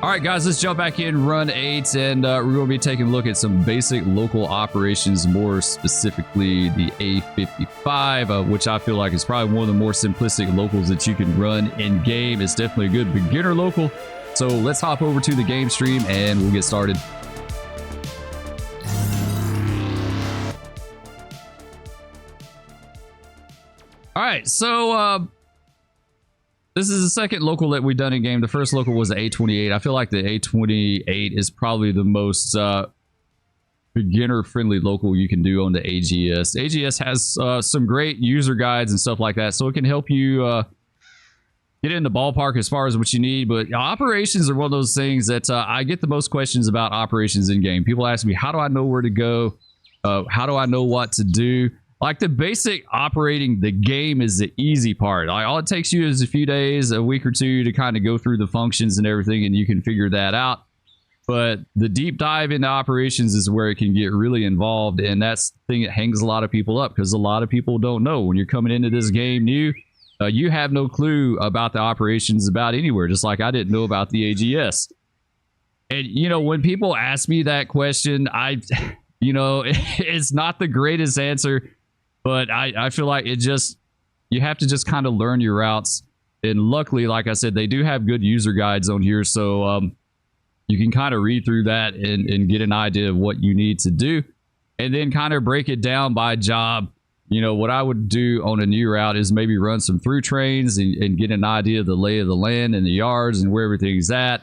All right, guys, let's jump back in run 8, and we're going to be taking a look at some basic local operations, more specifically the A55, which I feel like is probably one of the more simplistic locals that you can run in game. It's definitely a good beginner local. So let's hop over to the game stream and we'll get started. All right, so this is the second local that we've done in game. The first local was the A28. I feel like the A28 is probably the most beginner-friendly local you can do on the AGS. AGS has some great user guides and stuff like that, so it can help you get in the ballpark as far as what you need. But operations are one of those things that I get the most questions about operations in game. People ask me, how do I know where to go? How do I know what to do? Like, the basic operating the game is the easy part. Like, all it takes you is a few days, a week or two to kind of go through the functions and everything, and you can figure that out. But the deep dive into operations is where it can get really involved, and that's the thing that hangs a lot of people up, because a lot of people don't know. When you're coming into this game new, you have no clue about the operations about anywhere, just like I didn't know about the AGS. And, you know, when people ask me that question, you know, it's not the greatest answer. But I feel like you have to just kind of learn your routes. And luckily, like I said, they do have good user guides on here. So you can kind of read through that and get an idea of what you need to do. And then kind of break it down by job. You know, what I would do on a new route is maybe run some through trains and get an idea of the lay of the land and the yards and where everything's at.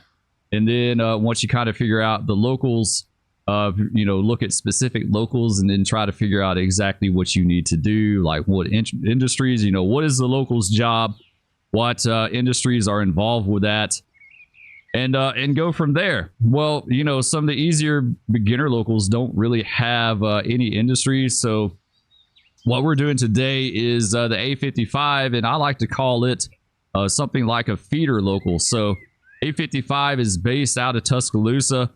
And then once you kind of figure out the locals, you know, look at specific locals and then try to figure out exactly what you need to do, like what industries, you know, what is the local's job, what industries are involved with that, and go from there. Well, you know, some of the easier beginner locals don't really have any industries. So what we're doing today is the A55, and I like to call it something like a feeder local. So A55 is based out of Tuscaloosa.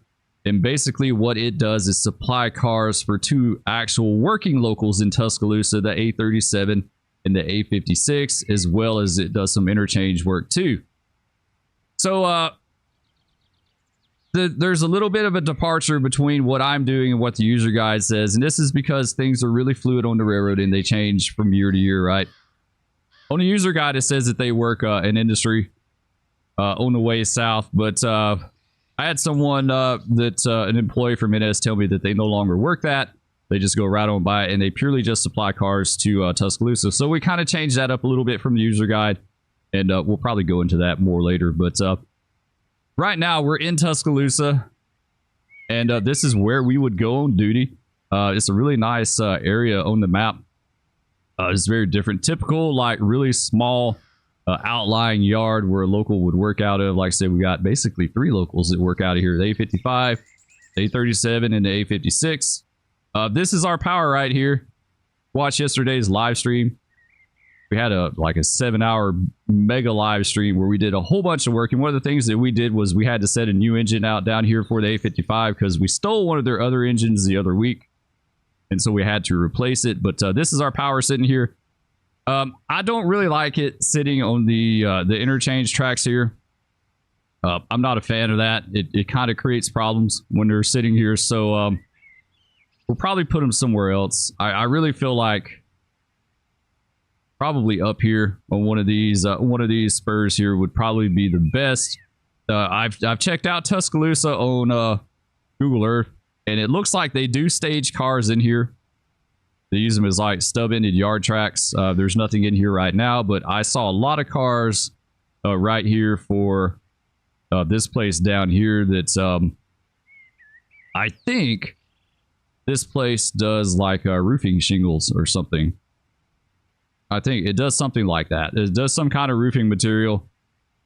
And basically what it does is supply cars for two actual working locals in Tuscaloosa, the A37 and the A56, as well as it does some interchange work too. So there's a little bit of a departure between what I'm doing and what the user guide says. And this is because things are really fluid on the railroad and they change from year to year, right? On the user guide, it says that they work an industry on the way south, but I had someone an employee from NS tell me that they no longer work that. They just go right on by it, and they purely just supply cars to Tuscaloosa. So we kind of changed that up a little bit from the user guide, and we'll probably go into that more later. But right now, we're in Tuscaloosa, and this is where we would go on duty. It's a really nice area on the map. It's very different. Typical, like, really small outlying yard where a local would work out of. Like I said, we got basically three locals that work out of here: the A55, the A37, and the A56. This is our power right here. Watch yesterday's live stream. We had a 7-hour mega live stream where we did a whole bunch of work, and one of the things that we did was we had to set a new engine out down here for the A55 because we stole one of their other engines the other week, and so we had to replace it. But this is our power sitting here. I don't really like it sitting on the interchange tracks here. I'm not a fan of that. It kind of creates problems when they're sitting here. So we'll probably put them somewhere else. I really feel like probably up here on one of these spurs here would probably be the best. I've checked out Tuscaloosa on Google Earth, and it looks like they do stage cars in here. They use them as like stub-ended yard tracks. There's nothing in here right now, but I saw a lot of cars right here for this place down here that I think this place does like roofing shingles or something. I think it does something like that. It does some kind of roofing material.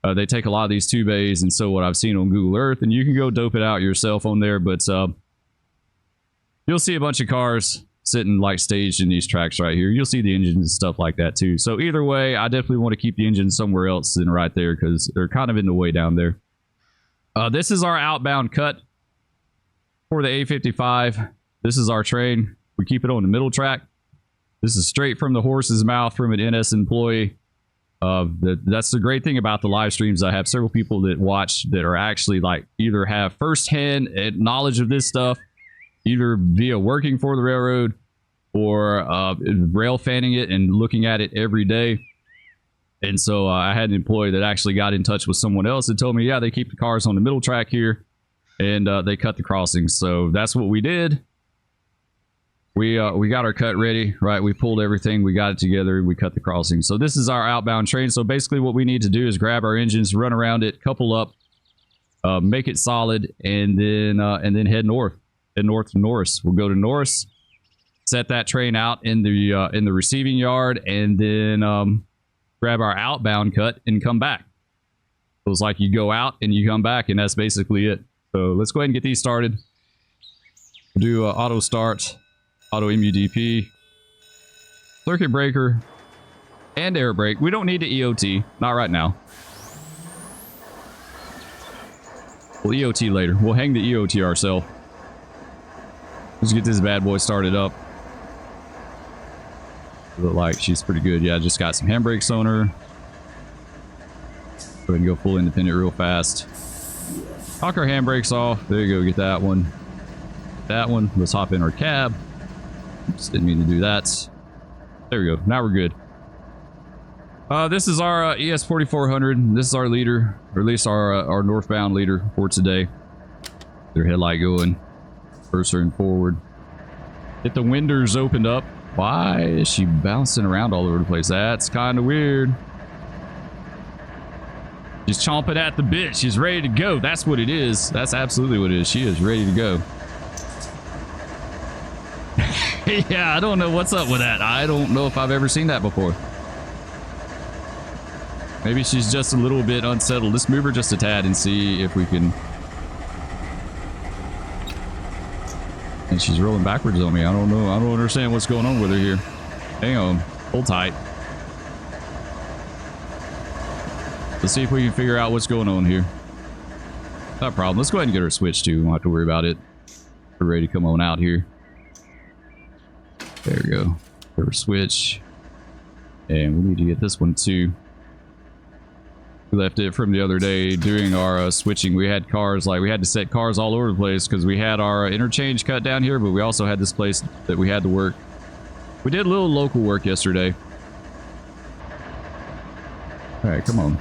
They take a lot of these 2-bays, and so what I've seen on Google Earth, and you can go dope it out yourself on there, but you'll see a bunch of cars sitting like staged in these tracks right here. You'll see the engines and stuff like that too. So either way, I definitely want to keep the engine somewhere else than right there because they're kind of in the way down there. This is our outbound cut for the A55. This is our train. We keep it on the middle track. This is straight from the horse's mouth from an NS employee. That's the great thing about the live streams. I have several people that watch that are actually like either have firsthand knowledge of this stuff, either via working for the railroad or rail fanning it and looking at it every day. And so I had an employee that actually got in touch with someone else and told me, yeah, they keep the cars on the middle track here and they cut the crossings. So that's what we did. We got our cut ready, right? We pulled everything, we got it together, and we cut the crossing. So this is our outbound train. So basically what we need to do is grab our engines, run around it, couple up, make it solid, and then head north. Head north to Norris. We'll go to Norris, set that train out in the receiving yard, and then grab our outbound cut and come back. So it's like you go out and you come back, and that's basically it. So let's go ahead and get these started. We'll do auto start. Auto MUDP, circuit breaker, and air brake. We don't need the EOT, not right now. We'll EOT later. We'll hang the EOT ourselves. Let's get this bad boy started up. Look like she's pretty good. Yeah, just got some handbrakes on her. Go ahead and go full independent real fast. Knock our handbrakes off. There you go. Get that one. That one. Let's hop in our cab. Oops, didn't mean to do that. There we go. Now we're good. This is our ES4400. This is our leader, or at least our northbound leader for today. Their headlight going. Cursor forward. Get the winders opened up. Why is she bouncing around all over the place? That's kind of weird. She's chomping at the bit. She's ready to go. That's what it is. That's absolutely what it is. She is ready to go. Yeah, I don't know what's up with that. I don't know if I've ever seen that before. Maybe she's just a little bit unsettled. Let's move her just a tad and see if we can. And she's rolling backwards on me. I don't know. I don't understand what's going on with her here. Hang on. Hold tight. Let's see if we can figure out what's going on here. Not a problem. Let's go ahead and get her switched too. We won't have to worry about it. We're ready to come on out here. There we go. Get her switch. And we need to get this one too. We left it from the other day doing our switching. We had cars, like we had to set cars all over the place because we had our interchange cut down here, but we also had this place that we had to work. We did a little local work yesterday. All right, come on.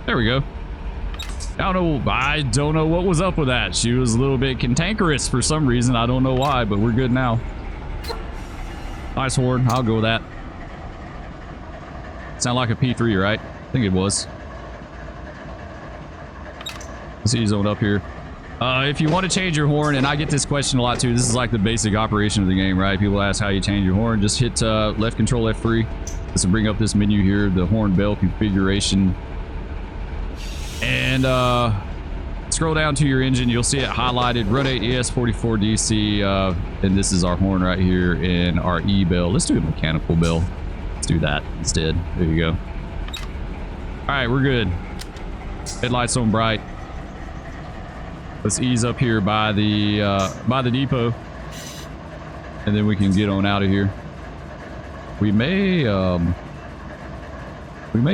There we go. I don't know what was up with that. She was a little bit cantankerous for some reason. I don't know why, but we're good now. Nice horn. I'll go with that. Sound like a P3, right? I think it was. Let's ease on up here. If you want to change your horn, and I get this question a lot too, this is like the basic operation of the game, right? People ask how you change your horn. Just hit left control F3. This will bring up this menu here, the horn bell configuration. And scroll down to your engine, you'll see it highlighted, Run 8 ES44DC, and this is our horn right here in our E bell. Let's do a mechanical bell. Let's do that instead. There you go. All right, we're good. Headlights on bright. Let's ease up here by the depot, and then we can get on out of here. We may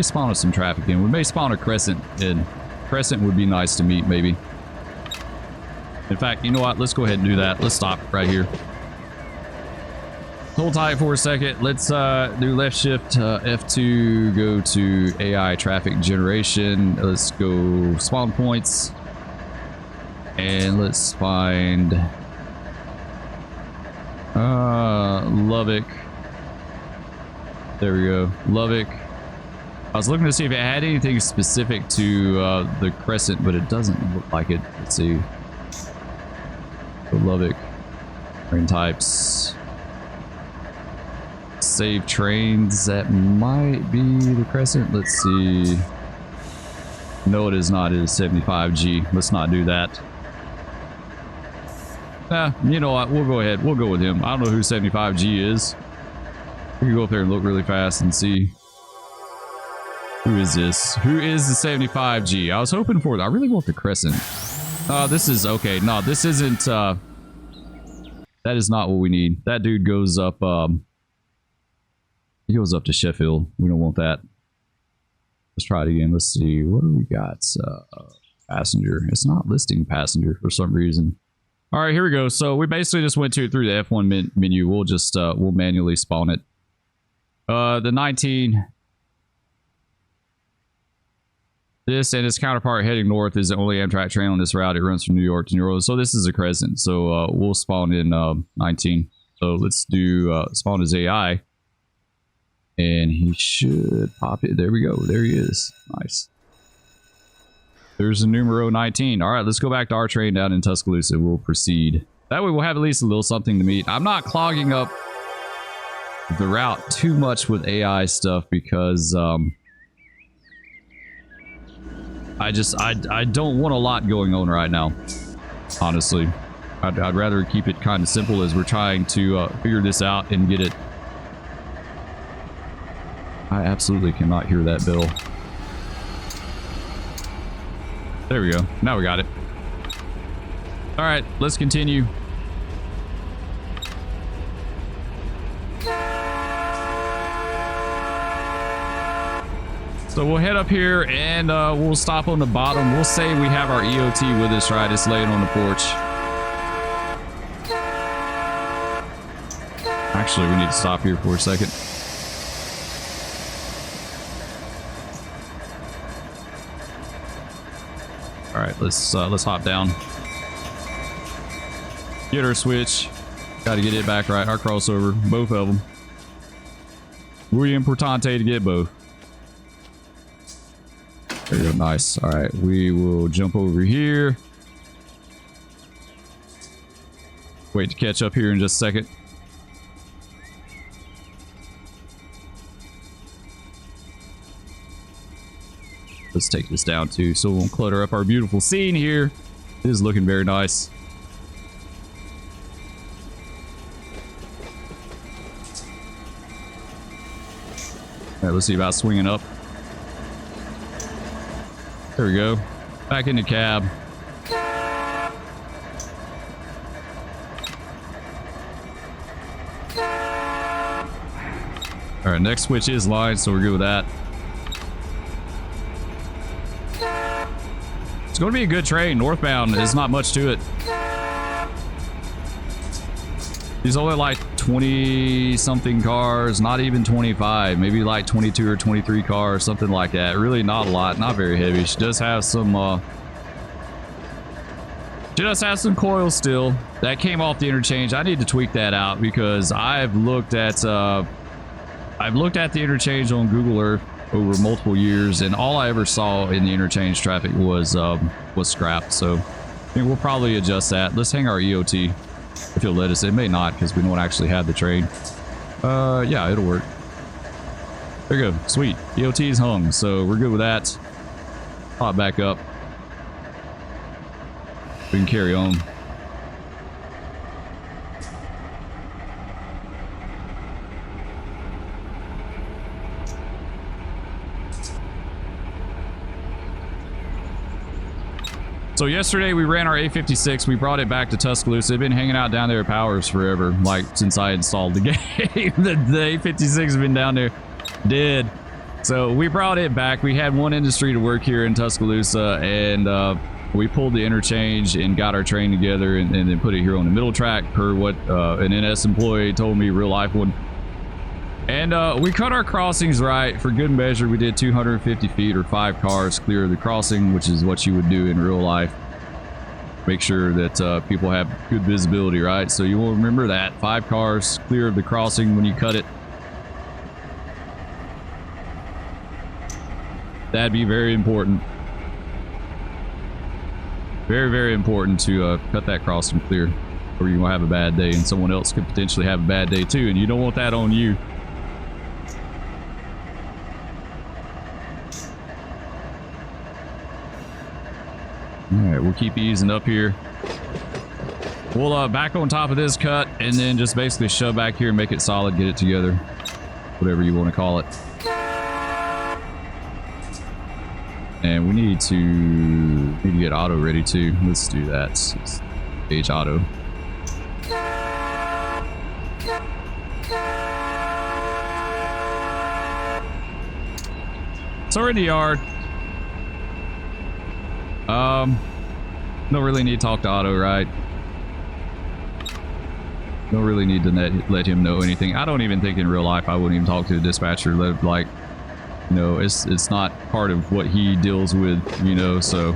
spawn us some traffic in. We may spawn a Crescent in. Crescent would be nice to meet, maybe. In fact, you know what? Let's go ahead and do that. Let's stop right here. Hold tight for a second. Let's do left shift F2, go to AI traffic generation. Let's go spawn points. And let's find Lubbock. There we go. Lubbock. I was looking to see if it had anything specific to the Crescent, but it doesn't look like it. Let's see. So Lubbock. Train types. Save trains. That might be the Crescent. Let's see. No, it is not. It is 75G. Let's not do that. You know what? We'll go ahead. We'll go with him. I don't know who 75G is. We can go up there and look really fast and see. Who is this? Who is the 75G? I was hoping for it. I really want the Crescent. This is okay. No, this isn't That is not what we need. That dude goes up. He goes up to Sheffield. We don't want that. Let's try it again. Let's see. What do we got? Passenger. It's not listing passenger for some reason. All right, here we go. So we basically just went through the F1 menu. We'll just we'll manually spawn it. The 19. This and its counterpart heading north is the only Amtrak train on this route. It runs from New York to New Orleans. So this is a Crescent. So we'll spawn in 19. So let's do spawn as AI. And he should pop it. There we go. There he is. Nice. There's a numero 19. All right, let's go back to our train down in Tuscaloosa. We'll proceed. That way we'll have at least a little something to meet. I'm not clogging up the route too much with AI stuff because I don't want a lot going on right now. Honestly, I'd rather keep it kind of simple as we're trying to figure this out and get it. I absolutely cannot hear that bell. There we go. Now we got it. All right, let's continue. So we'll head up here and we'll stop on the bottom. We'll say we have our EOT with us, right? It's laying on the porch. Actually, we need to stop here for a second. All right, let's hop down. Get our switch. Got to get it back right. Our crossover, both of them. Muy importante to get both. There you go, nice. All right, we will jump over here. Wait to catch up here in just a second. Let's take this down too, so we won't clutter up our beautiful scene here. It is looking very nice. All right, let's see about swinging up. There we go. Back in the cab. All right, next switch is line, so we're good with that. It's going to be a good train. Northbound, there's not much to it. These only like 20 something cars, not even 25, maybe like 22 or 23 cars, something like that. Really not a lot, not very heavy. She does have some coils still that came off the interchange. I need to tweak that out because I've looked at the interchange on Google Earth over multiple years, and all I ever saw in the interchange traffic was scrap. So I think we'll probably adjust that. Let's hang our EOT if you'll let us. It may not because we don't actually have the train. Yeah, it'll work. There you go. Sweet. EOT is hung, so we're good with that. Pop back up. We can carry on. So yesterday we ran our A56. We brought it back to Tuscaloosa. It's been hanging out down there at Powers forever, like since I installed the game. the A56 has been down there dead. So we brought it back. We had one industry to work here in Tuscaloosa, and we pulled the interchange and got our train together and then put it here on the middle track per what an NS employee told me, real life one. And we cut our crossings right. For good measure, we did 250 feet or 5 cars clear of the crossing, which is what you would do in real life. Make sure that people have good visibility, right? So you will remember that. 5 cars clear of the crossing when you cut it. That'd be very important. Very, very important to cut that crossing clear, or you're going to have a bad day, and someone else could potentially have a bad day too, and you don't want that on you. All right, we'll keep easing up here. We'll back on top of this cut and then just basically shove back here and make it solid, get it together, whatever you want to call it. And we need to get auto ready too. Let's do that. Page auto. So we're in the yard. Don't really need to talk to Otto, right? Don't really need to let him know anything. I don't even think in real life I wouldn't even talk to the dispatcher. Like, you know, it's not part of what he deals with, you know, so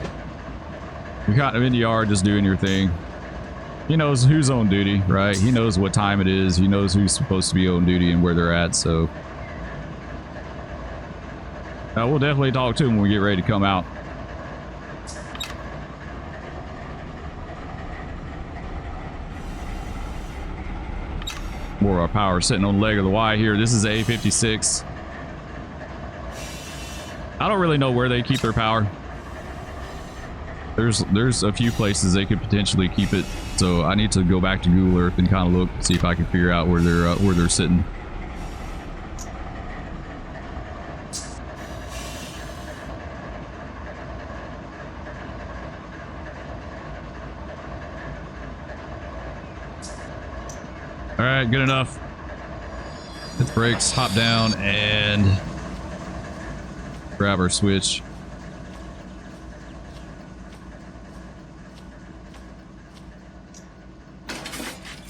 you're kind of in the yard just doing your thing. He knows who's on duty, right? He knows what time it is. He knows who's supposed to be on duty and where they're at, so we'll definitely talk to him when we get ready to come out. More of our power sitting on the leg of the Y here. This is a A56. I don't really know where they keep their power. There's a few places they could potentially keep it, so I need to go back to Google Earth and kind of look, see if I can figure out where they're sitting. All right, good enough. Hit the brakes, hop down, and grab our switch.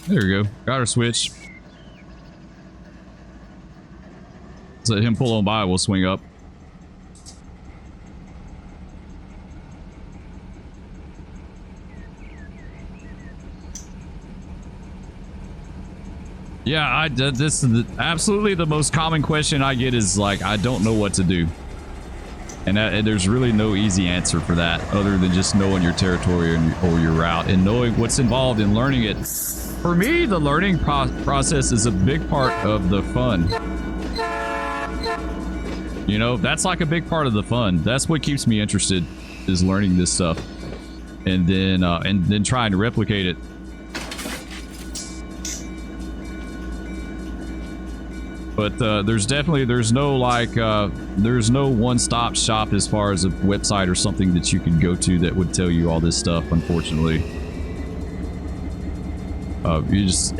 There we go. Got our switch. Let's let him pull on by. We'll swing up. Yeah, this is absolutely the most common question I get is like, I don't know what to do. And there's really no easy answer for that other than just knowing your territory or your route and knowing what's involved in learning it. For me, the learning process is a big part of the fun. You know, that's like a big part of the fun. That's what keeps me interested, is learning this stuff. And then trying to replicate it. But there's no one-stop shop as far as a website or something that you can go to that would tell you all this stuff, unfortunately. You just,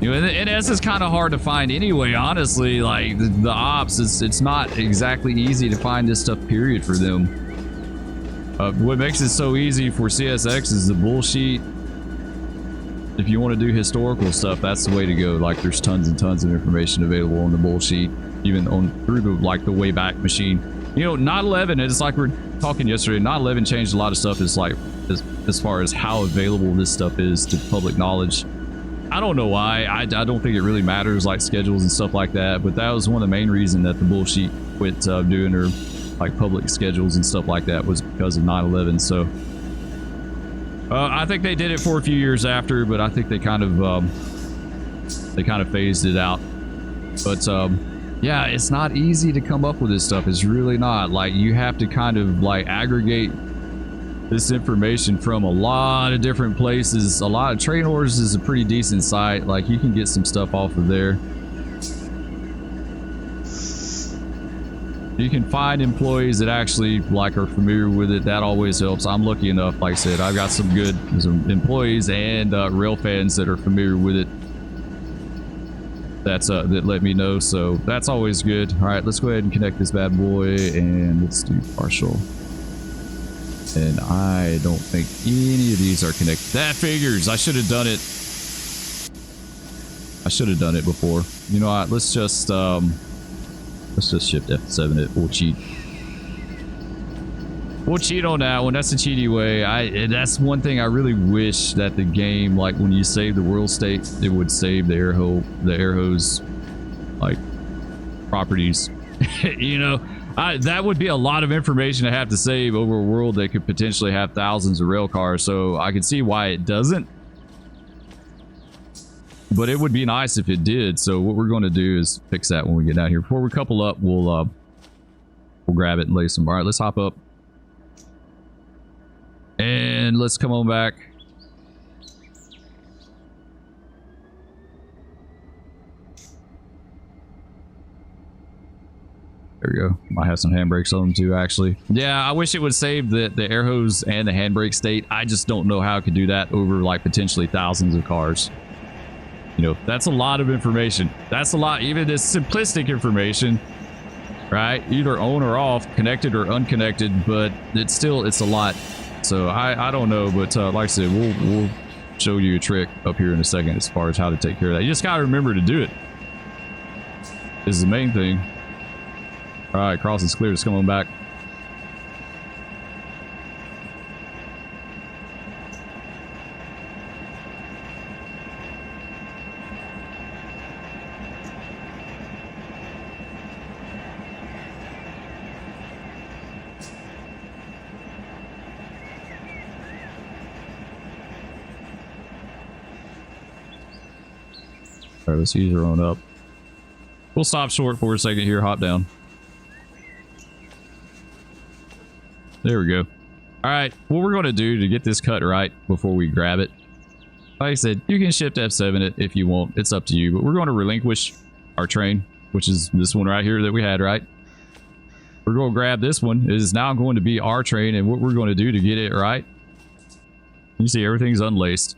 you know, and this is kind of hard to find anyway, honestly. Like, the ops, it's not exactly easy to find this stuff, period, for them. What makes it so easy for CSX is the bullshit. If you want to do historical stuff, that's the way to go. Like, there's tons and tons of information available on the bullshit, even through the Wayback Machine. You know, 9/11, it's like we were talking yesterday, 9/11 changed a lot of stuff. It's like, as far as how available this stuff is to public knowledge. I don't know why. I don't think it really matters, like schedules and stuff like that, but that was one of the main reasons that the bullshit quit doing their like public schedules and stuff like that, was because of 9/11. So I think they did it for a few years after, but I think they kind of phased it out. But yeah, it's not easy to come up with this stuff. It's really not. Like, you have to kind of like aggregate this information from a lot of different places. A lot of Train Wars is a pretty decent site. Like, you can get some stuff off of there. You can find employees that actually like are familiar with it. That always helps. I'm lucky enough, like I said, I've got some good employees and rail fans that are familiar with it. That's that let me know, so that's always good. All right, let's go ahead and connect this bad boy, and let's do partial. And I don't think any of these are connected. That figures. I should have done it. I should have done it before. You know what? Let's just shift F7 it. We'll cheat. We'll cheat on that one. That's the cheaty way. That's one thing I really wish that the game, like when you save the world state, it would save the air hose like properties. You know, that would be a lot of information to have to save over a world that could potentially have thousands of rail cars. So I can see why it doesn't. But it would be nice if it did. So what we're going to do is fix that when we get down here. Before we couple up, we'll grab it and lay some. All right, let's hop up. And let's come on back. There we go. Might have some handbrakes on them too, actually. Yeah, I wish it would save the air hose and the handbrake state. I just don't know how it could do that over like potentially thousands of cars. You know, that's a lot of information. That's a lot, even this simplistic information, right? Either on or off, connected or unconnected, but it's a lot. So I don't know, but like I said, we'll show you a trick up here in a second as far as how to take care of that. You just got to remember to do it. This is the main thing. All right, crossing's clear. Let's come on back. All right, let's ease her on up. We'll stop short for a second here, hop down. There we go. All right, what we're going to do to get this cut right before we grab it, like I said, you can shift F7 it if you want. It's up to you, but we're going to relinquish our train, which is this one right here that we had, right? We're going to grab this one. It is now going to be our train, and what we're going to do to get it right, you see everything's unlaced.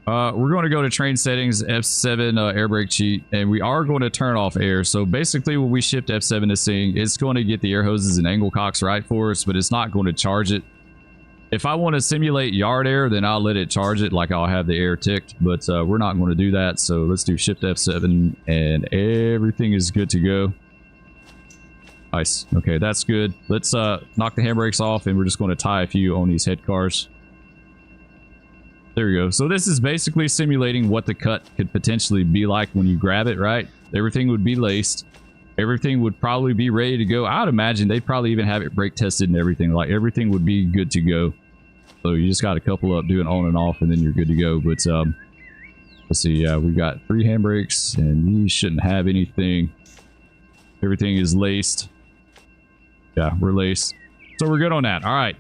We're going to go to train settings, F7 air brake cheat, and we are going to turn off air. So basically when we shift F7 this thing, it's going to get the air hoses and angle cocks right for us, but it's not going to charge it. If I want to simulate yard air, then I'll let it charge it, like I'll have the air ticked, but we're not going to do that. So let's do shift F7 and everything is good to go. Nice. Okay, that's good. Let's knock the handbrakes off, and we're just going to tie a few on these head cars. There we go. So this is basically simulating what the cut could potentially be like when you grab it, right? Everything would be laced. Everything would probably be ready to go. I would imagine they'd probably even have it brake tested and everything. Like everything would be good to go. So you just got a couple up doing on and off, and then you're good to go. But let's see. Yeah, we've got 3 handbrakes, and you shouldn't have anything. Everything is laced. Yeah, we're laced. So we're good on that. All right.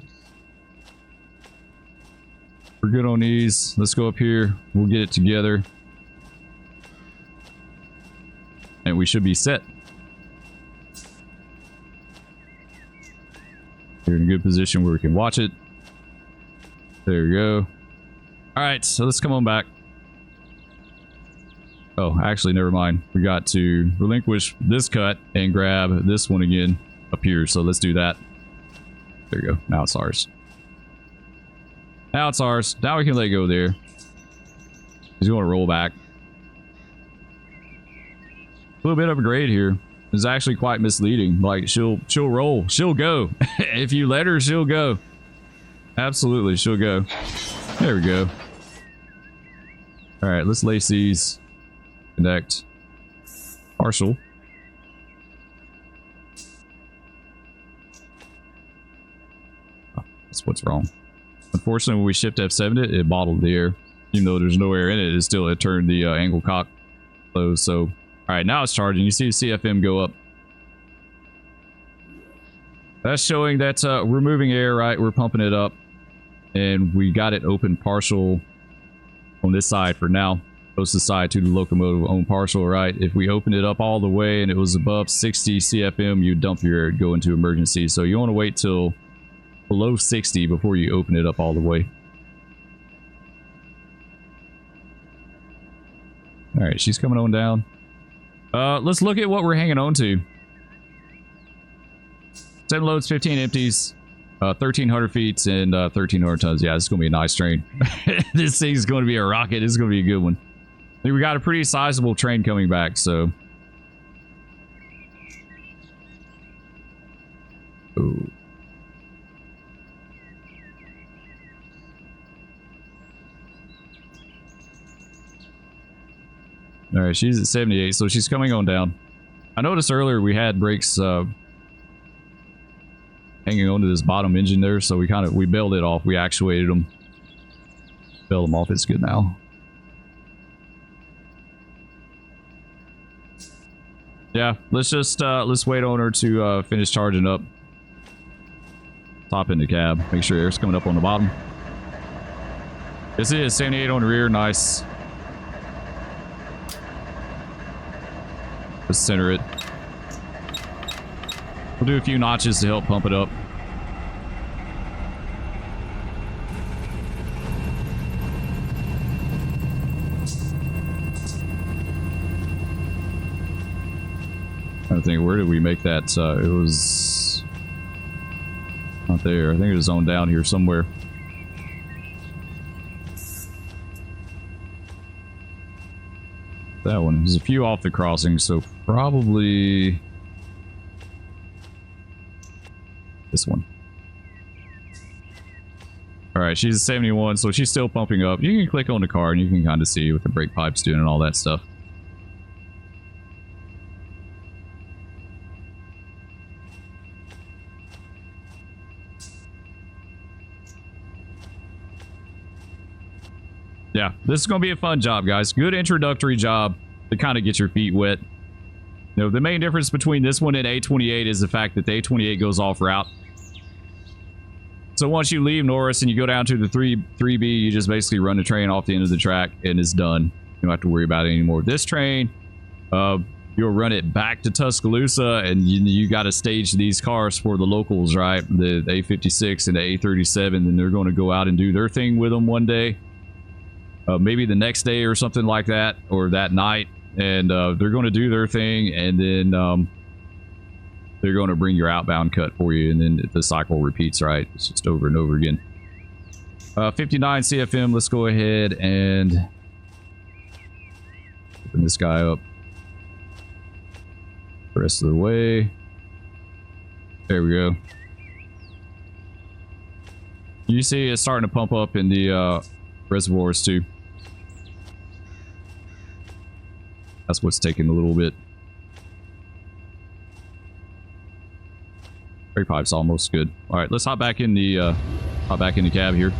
We're good on these. Let's go up here. We'll get it together. And we should be set. We're in a good position where we can watch it. There we go. All right, so let's come on back. Oh, actually, never mind. We got to relinquish this cut and grab this one again up here. So let's do that. There you go. Now it's ours. Now it's ours. Now we can let go there. He's going to roll back. A little bit of a grade here. It's actually quite misleading. Like she'll roll. She'll go. If you let her, she'll go. Absolutely, she'll go. There we go. All right, let's lace these. Connect. Partial. Oh, that's what's wrong. Unfortunately, when we shift F7 it bottled the air. Even though there's no air in it, it turned the angle cock closed. So, all right, now it's charging. You see the CFM go up. That's showing that we're moving air, right? We're pumping it up. And we got it open partial on this side for now. Closest side to the locomotive on partial, right? If we opened it up all the way and it was above 60 CFM, you dump your air, go into emergency. So you want to wait till below 60 before you open it up all the way. All right, she's coming on down. Let's look at what we're hanging on to. 7 loads, 15 empties, 1,300 feet, and 1,300 tons. Yeah, this is going to be a nice train. This thing's going to be a rocket. This is going to be a good one. I think we got a pretty sizable train coming back, so. Ooh. All right, she's at 78, so she's coming on down. I noticed earlier we had brakes hanging onto this bottom engine there, so we bailed it off. We actuated them. Bailed them off. It's good now. Yeah, let's wait on her to finish charging up. Top in the cab. Make sure air's coming up on the bottom. This is 78 on the rear. Nice. Let's center it. We'll do a few notches to help pump it up. I think, where did we make that? It was not there. I think it was on down here somewhere. That one. There's a few off the crossing, so probably this one. All right, she's a 71, so she's still pumping up. You can click on the car and you can kind of see what the brake pipe's doing and all that stuff. Yeah, this is going to be a fun job, guys. Good introductory job to kind of get your feet wet. You know, the main difference between this one and A28 is the fact that the A28 goes off route. So once you leave Norris and you go down to the 3B, you just basically run the train off the end of the track and it's done. You don't have to worry about it anymore. This train, you'll run it back to Tuscaloosa, and you got to stage these cars for the locals, right? The A56 and the A37, and they're going to go out and do their thing with them one day. Maybe the next day or something like that, or that night, and they're going to do their thing, and then they're going to bring your outbound cut for you, and then the cycle repeats, right? It's just over and over again. 59 CFM, let's go ahead and open this guy up the rest of the way. There we go. You see it's starting to pump up in the reservoirs too. That's what's taking a little bit. Brake pipe's almost good. All right, let's hop back in the cab here.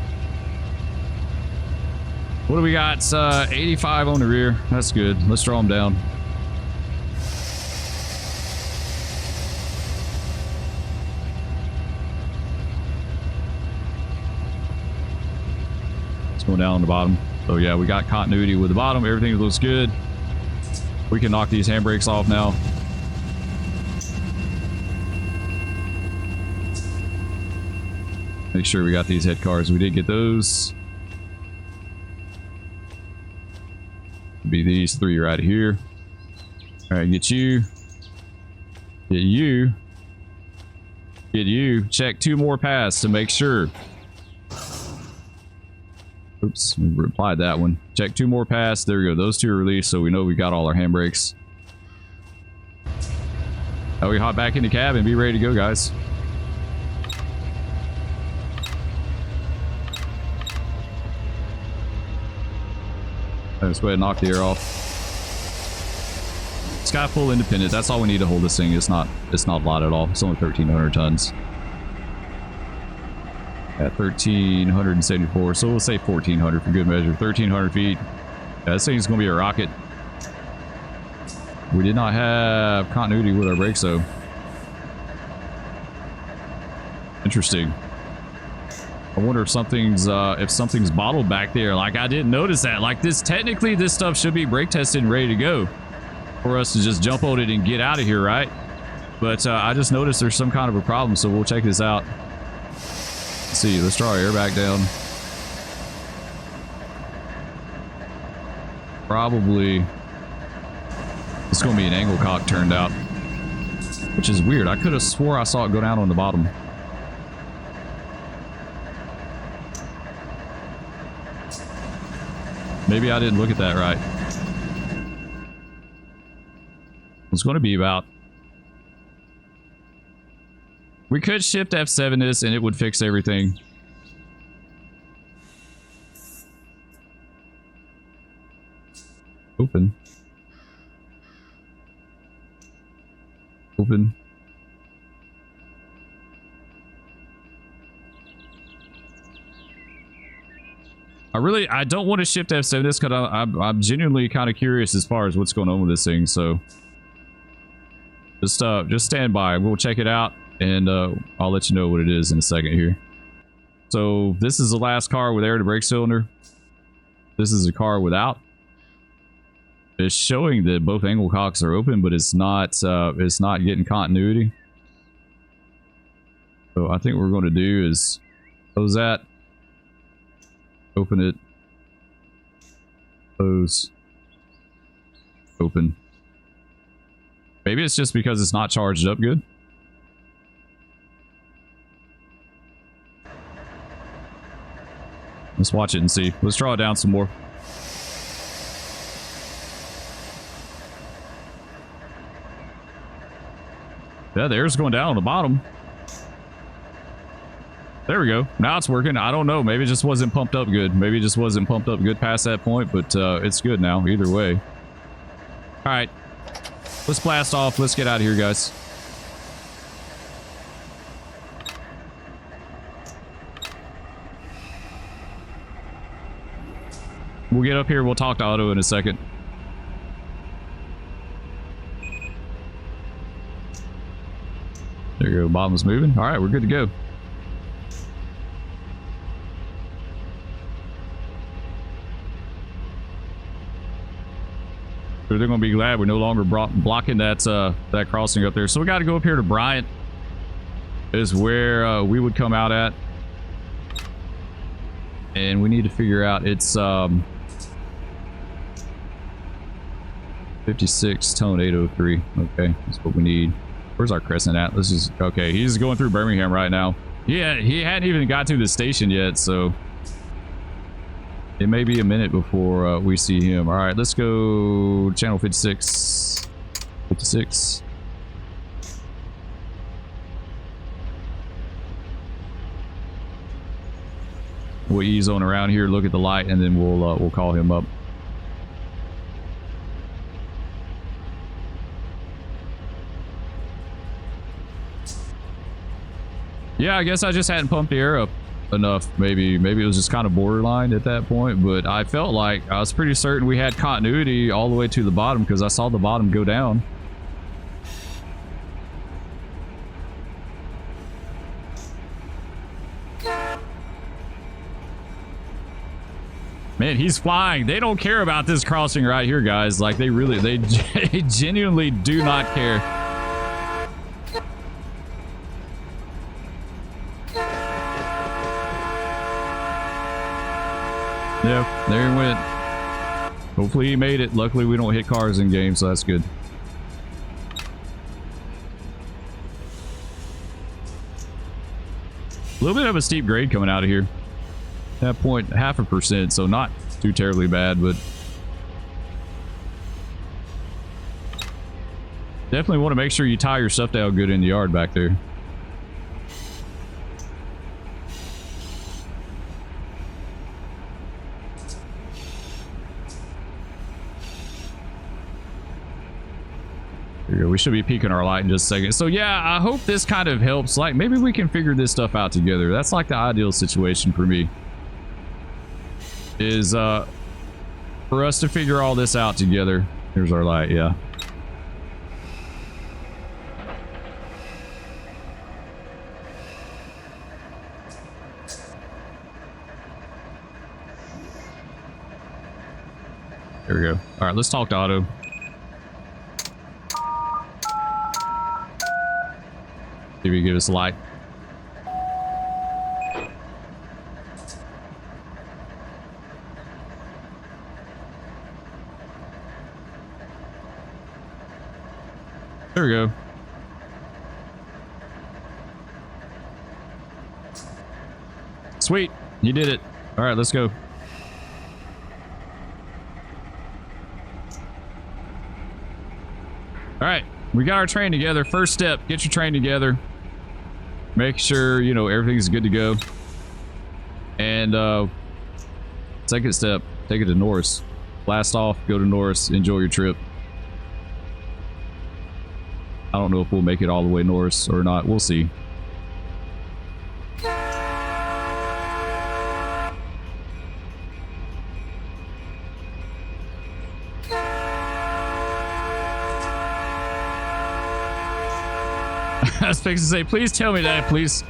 What do we got? 85 on the rear. That's good. Let's draw them down. Let's go down on the bottom. So yeah, we got continuity with the bottom. Everything looks good. We can knock these handbrakes off now. Make sure we got these head cars. We did get those. Be these three right here. All right, get you. Get you. Get you. Check two more paths to make sure. Oops, we replied that one. Check two more paths. There we go. Those two are released, so we know we got all our handbrakes. Now we hop back in the cab and be ready to go, guys. Let's go ahead and knock the air off. It's got full independent. That's all we need to hold this thing. It's not a lot at all. It's only 1,300 tons. At 1,374, so we'll say 1,400 for good measure. 1,300 feet. Yeah, this thing's gonna be a rocket. We did not have continuity with our brakes, though. Interesting. I wonder if something's bottled back there. Like, I didn't notice that. Like, technically this stuff should be brake tested and ready to go for us to just jump on it and get out of here, right? But I just noticed there's some kind of a problem, so we'll check this out. Let's see, let's draw our air back down. Probably it's gonna be an angle cock turned out, which is weird. I could have swore I saw it go down on the bottom. Maybe I didn't look at that right. It's going to be about... We could shift F7 this and it would fix everything. Open. Open. I don't want to shift F7 this because I'm genuinely kind of curious as far as what's going on with this thing. So just stand by. We'll check it out and I'll let you know what it is in a second here. So this is the last car with air to brake cylinder. This is a car without. It's showing that both angle cocks are open, but it's not getting continuity. So I think what we're going to do is close that. Open it. Close. Open. Maybe it's just because it's not charged up good. Let's watch it and see. Let's draw it down some more. Yeah, the air's going down on the bottom. There we go. Now it's working. I don't know. Maybe it just wasn't pumped up good. Maybe it just wasn't pumped up good past that point, but it's good now either way. All right. Let's blast off. Let's get out of here, guys. We'll get up here. We'll talk to Otto in a second. There you go. Bottom's moving. All right, we're good to go. They're going to be glad we're no longer blocking that crossing up there. So we got to go up here to Bryant. Is where we would come out at. And we need to figure out it's 56 tone 803. Okay, that's what we need. Where's our Crescent at? Let's just, okay, he's going through Birmingham right now. Yeah, he hadn't even got to the station yet, so it may be a minute before we see him. All right, let's go channel 56. 56. We'll ease on around here, look at the light, and then we'll call him up. Yeah, I guess I just hadn't pumped the air up enough. Maybe it was just kind of borderline at that point, but I felt like I was pretty certain we had continuity all the way to the bottom because I saw the bottom go down. Man, he's flying. They don't care about this crossing right here, guys. Like, they genuinely do not care. Yeah, there he went. Hopefully he made it. Luckily, we don't hit cars in game, so that's good. A little bit of a steep grade coming out of here. That point, 0.5%, so not too terribly bad, but definitely want to make sure you tie your stuff down good in the yard back there. There you go. We should be peeking our light in just a second. So yeah, I hope this kind of helps. Like, maybe we can figure this stuff out together. That's like the ideal situation for me. Is for us to figure all this out together. Here's our light, yeah. There we go. All right, let's talk to Otto. See if he give us a light. There we go. Sweet. You did it. All right, let's go. All right. We got our train together. First step, get your train together. Make sure, you know, everything's good to go. And second step, take it to Norris. Blast off, go to Norris, enjoy your trip. I don't know if we'll make it all the way Norris or not. We'll see. I was fixing to say, please tell me that police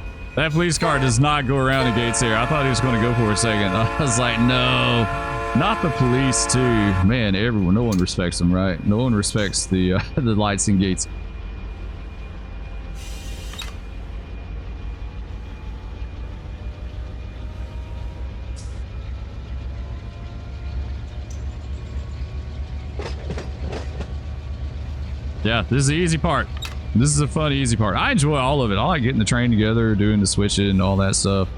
car does not go around the gates here. I thought he was going to go for a second. I was like, no, not the police too. Man, everyone, no one respects them, right? No one respects the lights and gates. Yeah, this is the easy part. This is a fun, easy part. I enjoy all of it. I like getting the train together, doing the switching, all that stuff.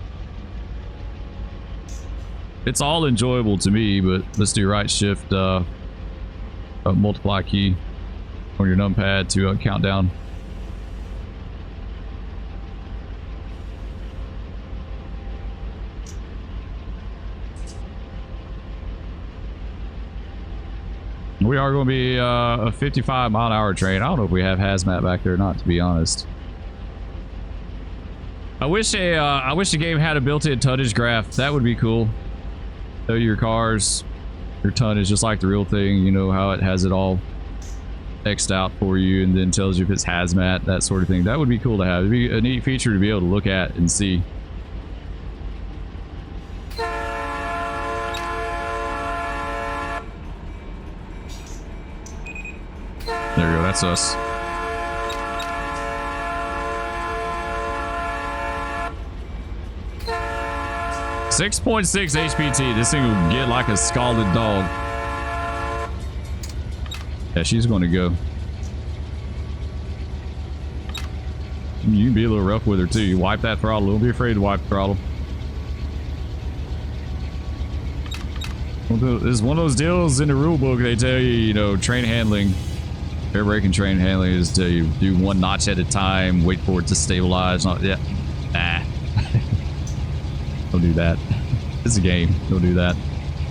It's all enjoyable to me, but let's do right shift, multiply key on your numpad to count down. We are going to be a 55-mile-an-hour train. I don't know if we have hazmat back there or not, to be honest. I wish the game had a built-in tonnage graph. That would be cool. Tell your cars, your tonnage, just like the real thing. You know how it has it all X'd out for you, and then tells you if it's hazmat, that sort of thing. That would be cool to have. It'd be a neat feature to be able to look at and see. There we go, that's us. .6 HPT. This thing will get like a scalded dog. Yeah, she's going to go. You can be a little rough with her too. You wipe that throttle. Don't be afraid to wipe the throttle. This is one of those deals in the rule book. They tell you, you know, train handling. Air braking train handling is to you do one notch at a time, wait for it to stabilize. Not, yeah. Nah. Don't do that. It's a game. Don't do that.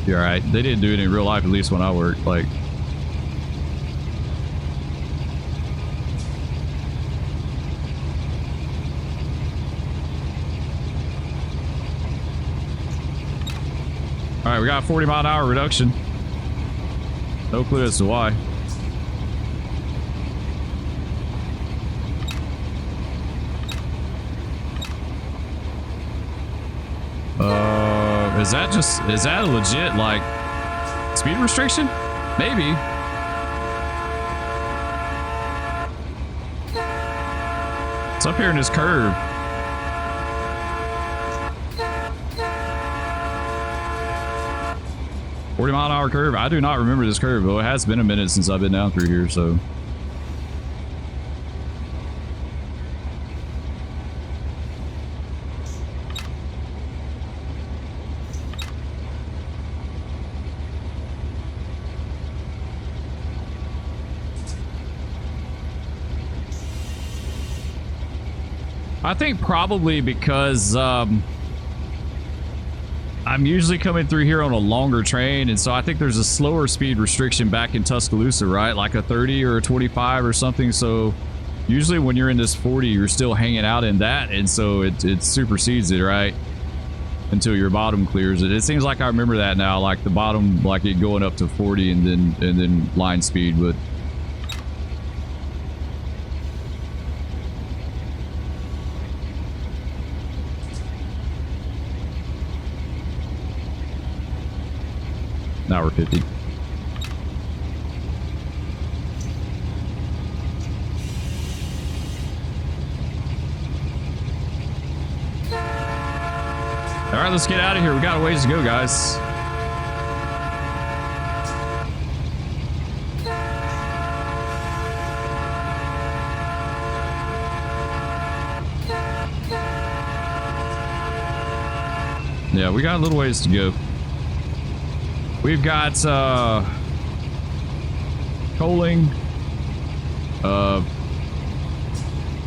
You're alright. They didn't do it in real life, at least when I worked. Like, alright, we got a 40-mile-an-hour reduction. No clue as to why. Is that a legit, like, speed restriction? Maybe. It's up here in this curve. .40-mile-an-hour curve. I do not remember this curve, though. It has been a minute since I've been down through here, so. I think probably because I'm usually coming through here on a longer train, and so I think there's a slower speed restriction back in Tuscaloosa, right? Like a 30 or a 25 or something. So usually when you're in this 40, you're still hanging out in that, and so it supersedes it, right? Until your bottom clears it. It seems like I remember that now, like the bottom, like it going up to 40 and then line speed, but. Now we're 50. All right, let's get out of here. We got a ways to go, guys. Yeah, we got a little ways to go. We've got Coaling,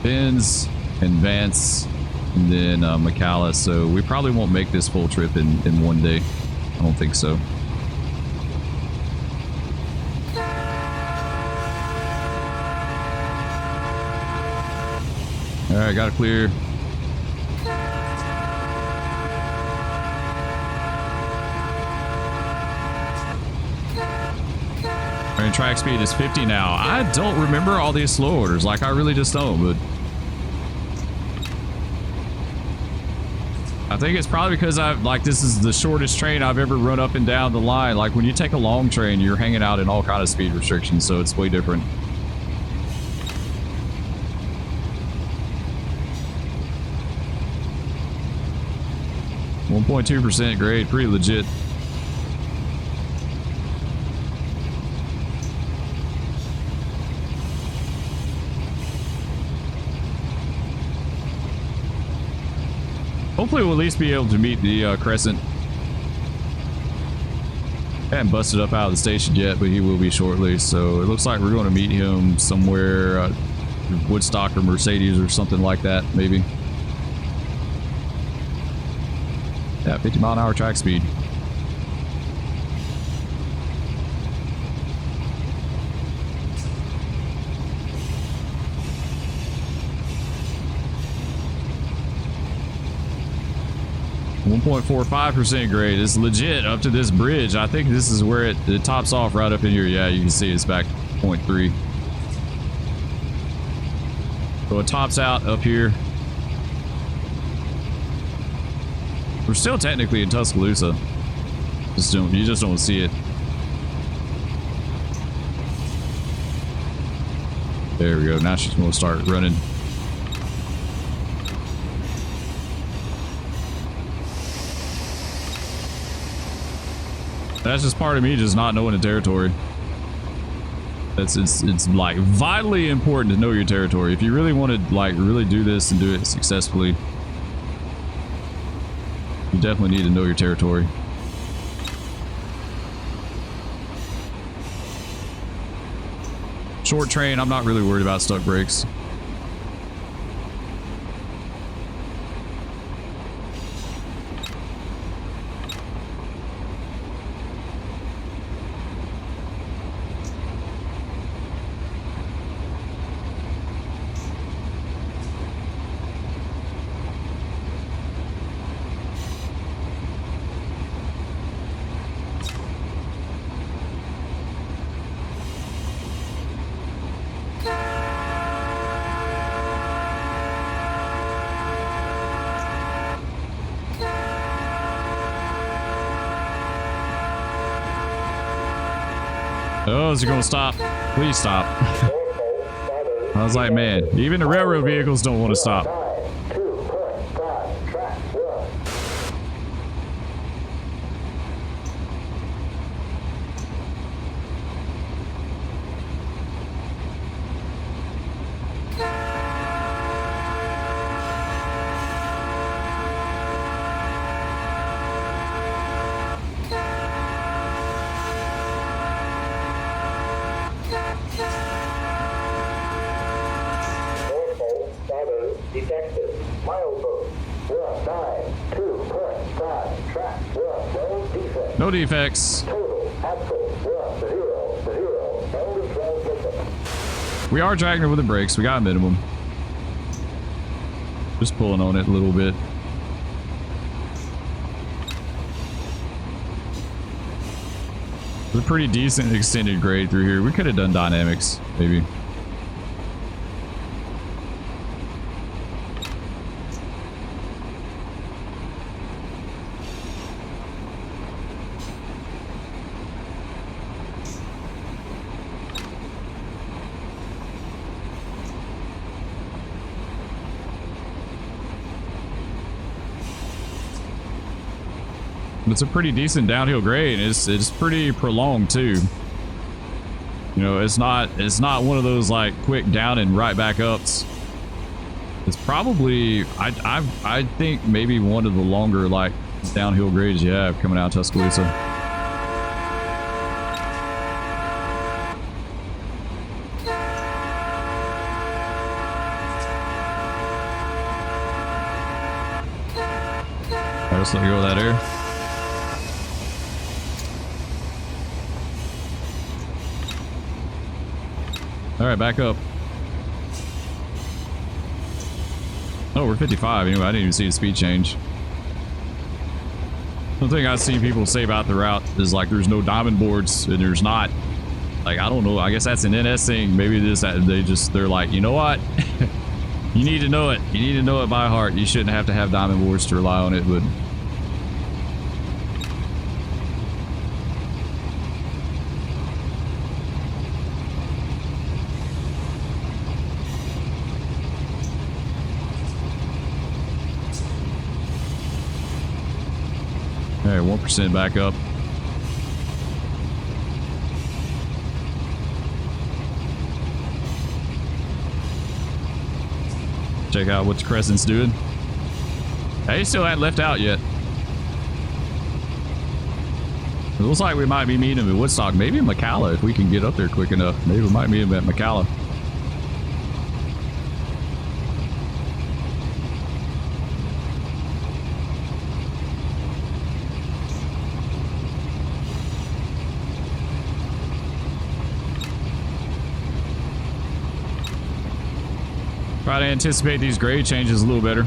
Benz, and Vance, and then McAllis. So we probably won't make this full trip in one day. I don't think so. All right, got it clear. And track speed is 50 now. I don't remember all these slow orders. Like, I really just don't, but I think it's probably because this is the shortest train I've ever run up and down the line. Like, when you take a long train, you're hanging out in all kind of speed restrictions, so it's way different. .2% grade, pretty legit. Hopefully we'll at least be able to meet the Crescent. Haven't busted up out of the station yet, but he will be shortly. So it looks like we're going to meet him somewhere, Woodstock or Mercedes or something like that, maybe. Yeah, 50-mile-an-hour track speed. .45% grade. It's legit up to this bridge. I think this is where it tops off right up in here. Yeah, you can see it's back 0.3. So it tops out up here. We're still technically in Tuscaloosa. You just don't see it. There we go. Now she's going to start running. That's just part of me just not knowing the territory. It's like vitally important to know your territory. If you really want to like really do this and do it successfully, you definitely need to know your territory. Short train, I'm not really worried about stuck brakes. Oh, is it going to stop? Please stop. I was like, man, even the railroad vehicles don't want to stop. No defects. We are dragging her with the brakes. We got a minimum. Just pulling on it a little bit. It's a pretty decent extended grade through here. We could have done dynamics, maybe. It's a pretty decent downhill grade. It's pretty prolonged too. You know, it's not one of those like quick down and right back ups. It's probably I think maybe one of the longer like downhill grades you have coming out of Tuscaloosa. All right, let's let go of that air. All right, back up. Oh, we're 55. Anyway, I didn't even see the speed change. One thing I've seen people say about the route is like there's no diamond boards, and there's not. Like, I don't know. I guess that's an NS thing. Maybe they're like, you know what? You need to know it. You need to know it by heart. You shouldn't have to have diamond boards to rely on it, but. All right, 1% back up. Check out what the Crescent's doing. They still hadn't left out yet. It looks like we might be meeting him at Woodstock. Maybe in McCalla if we can get up there quick enough. Maybe we might meet him at McCalla. Try to anticipate these grade changes a little better.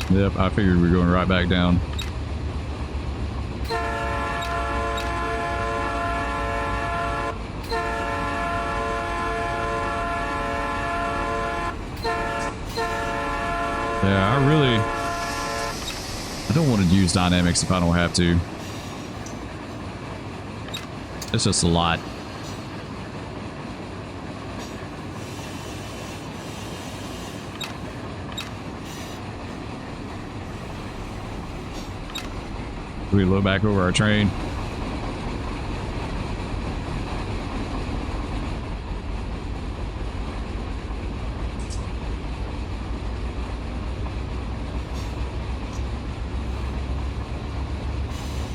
Yep, I figured we were going right back down. Yeah, I don't want to use dynamics if I don't have to. It's just a lot. We look back over our train.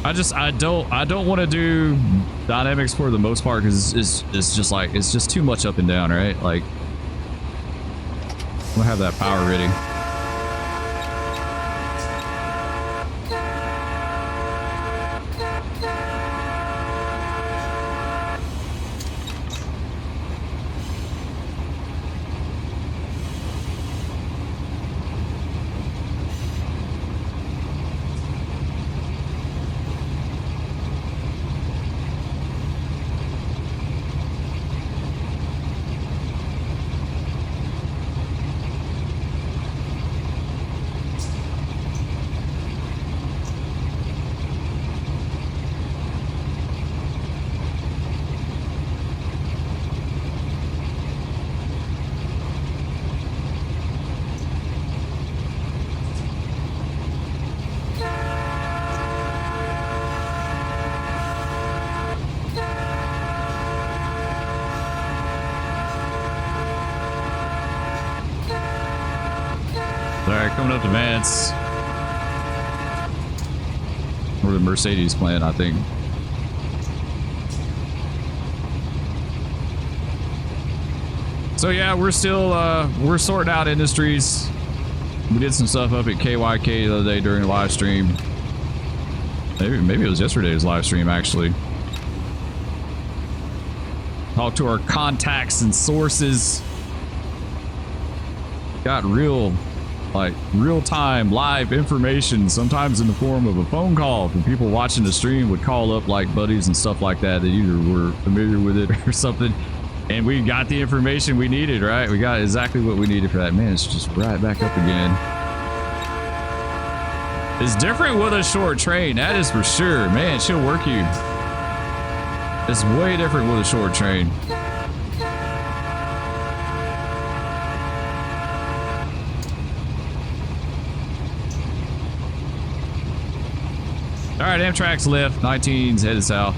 I don't want to do dynamics for the most part because it's just like it's just too much up and down, right? Like we'll have that power ready. Coming up to Vance. Or the Mercedes plant, I think. So yeah, we're still we're sorting out industries. We did some stuff up at KYK the other day during the live stream. Maybe it was yesterday's live stream actually. Talked to our contacts and sources. Got real-time live information, sometimes in the form of a phone call from people watching the stream. Would call up like buddies and stuff like that either were familiar with it or something, and we got the information we needed, right? We got exactly what we needed for that. Man, it's just right back up again. It's different with a short train, that is for sure. Man, she'll work you. It's way different with a short train. All right, Amtrak's left. 19's headed south.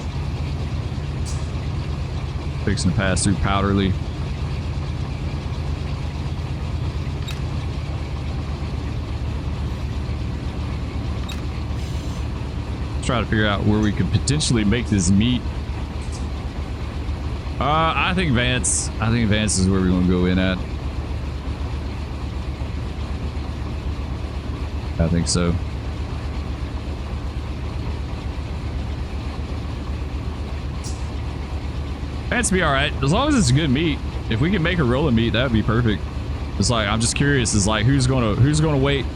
Fixing to pass through Powderly. Let's try to figure out where we could potentially make this meet. I think Vance. I think Vance is where we're going to go in at. I think so. Vance be all right as long as it's a good meet. If we can make a rolling meet, that would be perfect. It's like I'm just curious. Is like who's gonna wait?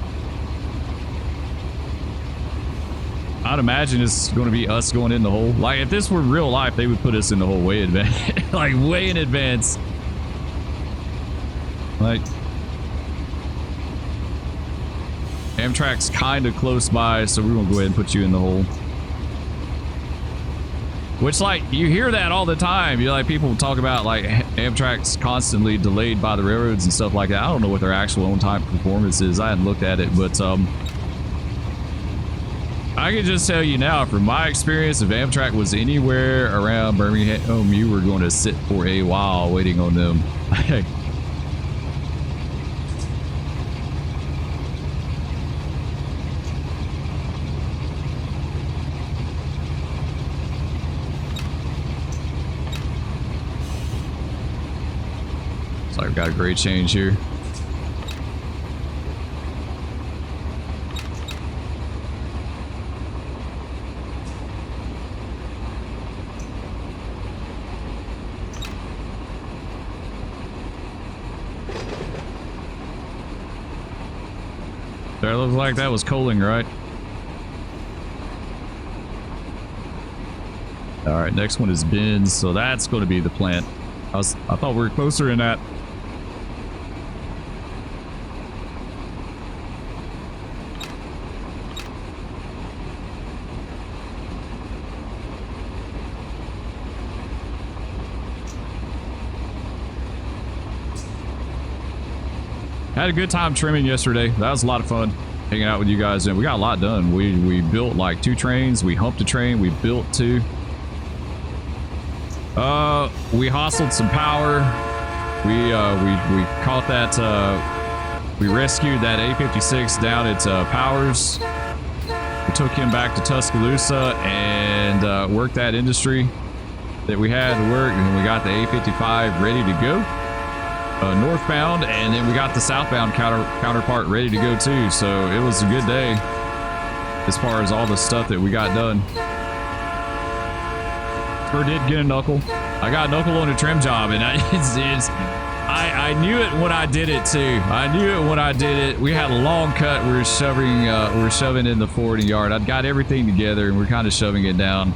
I'd imagine it's going to be us going in the hole. Like if this were real life, they would put us in the hole way in advance, like way in advance. Like Amtrak's kind of close by, so we're gonna go ahead and put you in the hole. Which, like, you hear that all the time. You like people talk about like Amtrak's constantly delayed by the railroads and stuff like that. I don't know what their actual on-time performance is. I hadn't looked at it, but I can just tell you now, from my experience, if Amtrak was anywhere around Birmingham, you were going to sit for a while waiting on them. So I've got a great change here. That looks like that was coaling, right? All right, next one is bins, so that's going to be the plant. I thought we were closer than that. Had a good time trimming yesterday. That was a lot of fun hanging out with you guys, and we got a lot done. We built like 2 trains. We humped a train. We built 2. We hustled some power. We caught that. We rescued that A56 down at Powers. We took him back to Tuscaloosa and worked that industry that we had to work, and we got the A55 ready to go. Northbound, and then we got the southbound counterpart ready to go too. So it was a good day as far as all the stuff that we got done. Spur did get a knuckle. I got a knuckle on a trim job, and I knew it when I did it too. I knew it when I did it. We had a long cut. We were shoving in the forwarding yard. I'd got everything together, and we're kind of shoving it down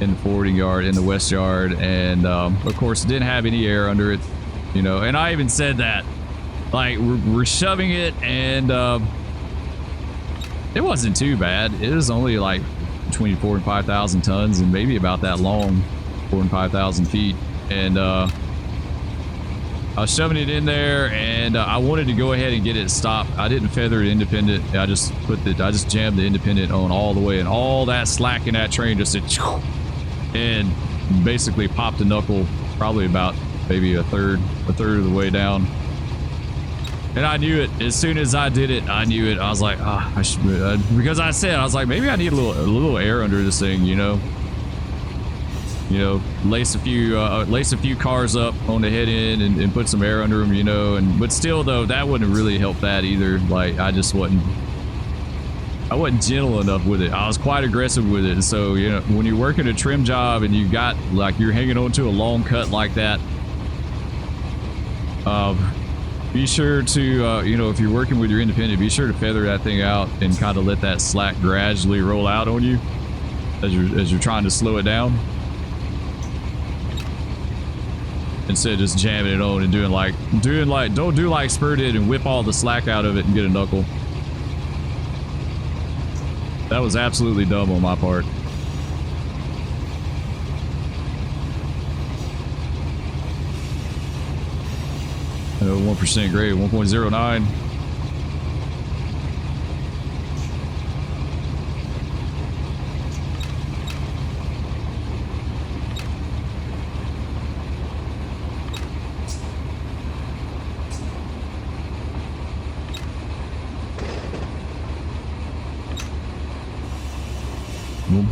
in the forwarding yard, in the west yard, and of course, it didn't have any air under it. You know, and I even said that, like, we're shoving it, and it wasn't too bad. It was only like between 4,000 and 5,000 tons, and maybe about that long, 4,000 and 5,000 feet. And I was shoving it in there, and I wanted to go ahead and get it stopped. I didn't feather it independent. I just jammed the independent on all the way, and all that slack in that train just said, and basically popped a knuckle, probably about maybe a third of the way down. And I knew it as soon as I did it. I knew it. I was like, I should, because I was like, maybe I need a little air under this thing, you know, lace a few cars up on the head end and put some air under them, you know. And but still though, that wouldn't really help that either. Like I wasn't gentle enough with it. I was quite aggressive with it. So, you know, when you're working a trim job and you got like you're hanging on to a long cut like that, be sure to, you know, if you're working with your independent, be sure to feather that thing out and kind of let that slack gradually roll out on you as you're trying to slow it down. Instead of just jamming it on and doing like, don't do like Spur did and whip all the slack out of it and get a knuckle. That was absolutely dumb on my part. 1% grade, 1.09.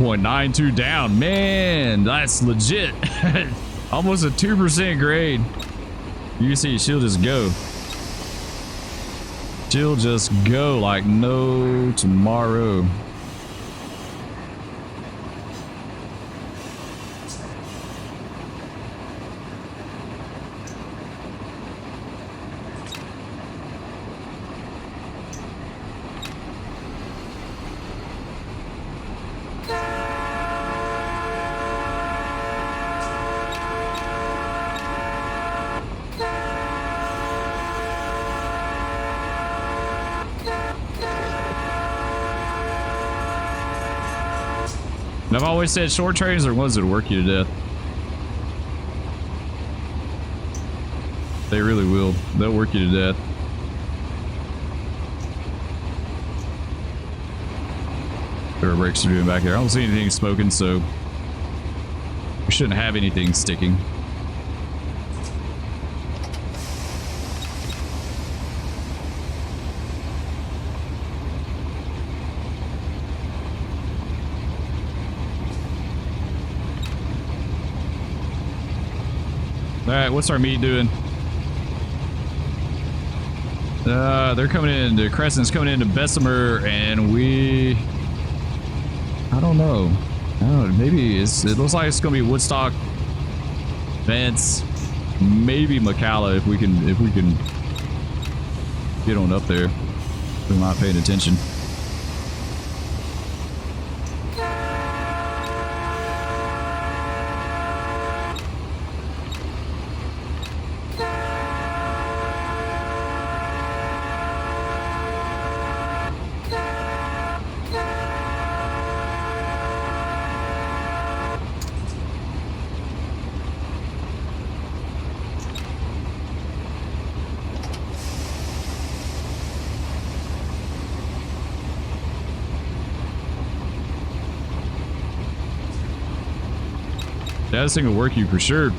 .92 down, man, that's legit. Almost a 2% grade. You can see she'll just go. She'll just go like no tomorrow. And I've always said short trains are ones that work you to death. They really will. They'll work you to death. There are brakes are doing back there. I don't see anything smoking, so we shouldn't have anything sticking. All right, what's our meat doing? They're coming into Crescent's coming into Bessemer, and I don't know. Maybe it looks like it's gonna be Woodstock, Vance, maybe McCalla if we can get on up there. We're not paying attention. Yeah, this thing will work you for sure.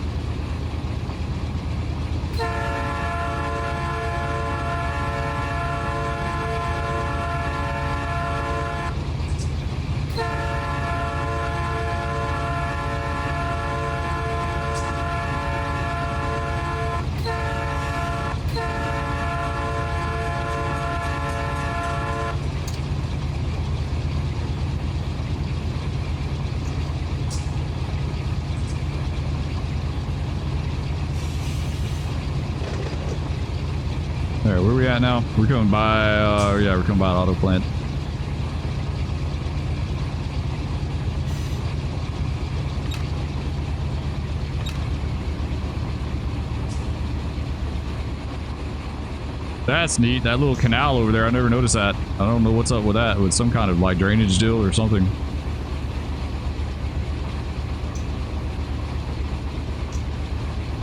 Alright, where are we at now? We're coming by, yeah, we're coming by the auto plant. That's neat, that little canal over there, I never noticed that. I don't know what's up with that, with some kind of like drainage deal or something.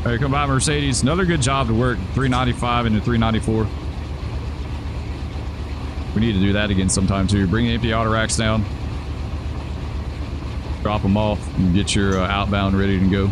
All right, come by Mercedes. Another good job to work. 395 into 394. We need to do that again sometime too. Bring the empty auto racks down. Drop them off and get your outbound ready to go.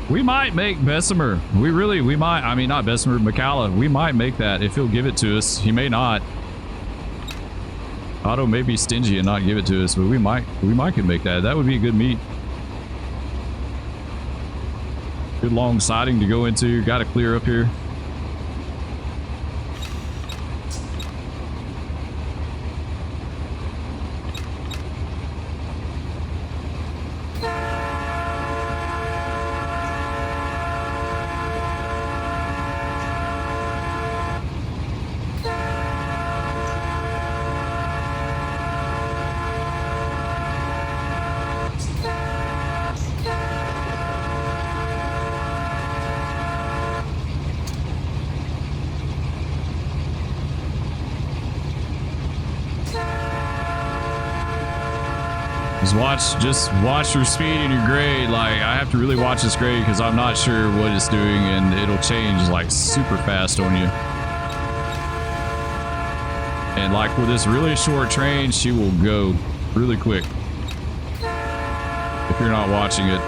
We might make Bessemer. We might. I mean, not Bessemer, McCalla. We might make that if he'll give it to us. He may not. Otto may be stingy and not give it to us, but we might could make that. That would be a good meet. Good long siding to go into. Got to clear up here. Just watch your speed and your grade. Like, I have to really watch this grade because I'm not sure what it's doing, and it'll change like super fast on you. And like with this really short train, she will go really quick if you're not watching it.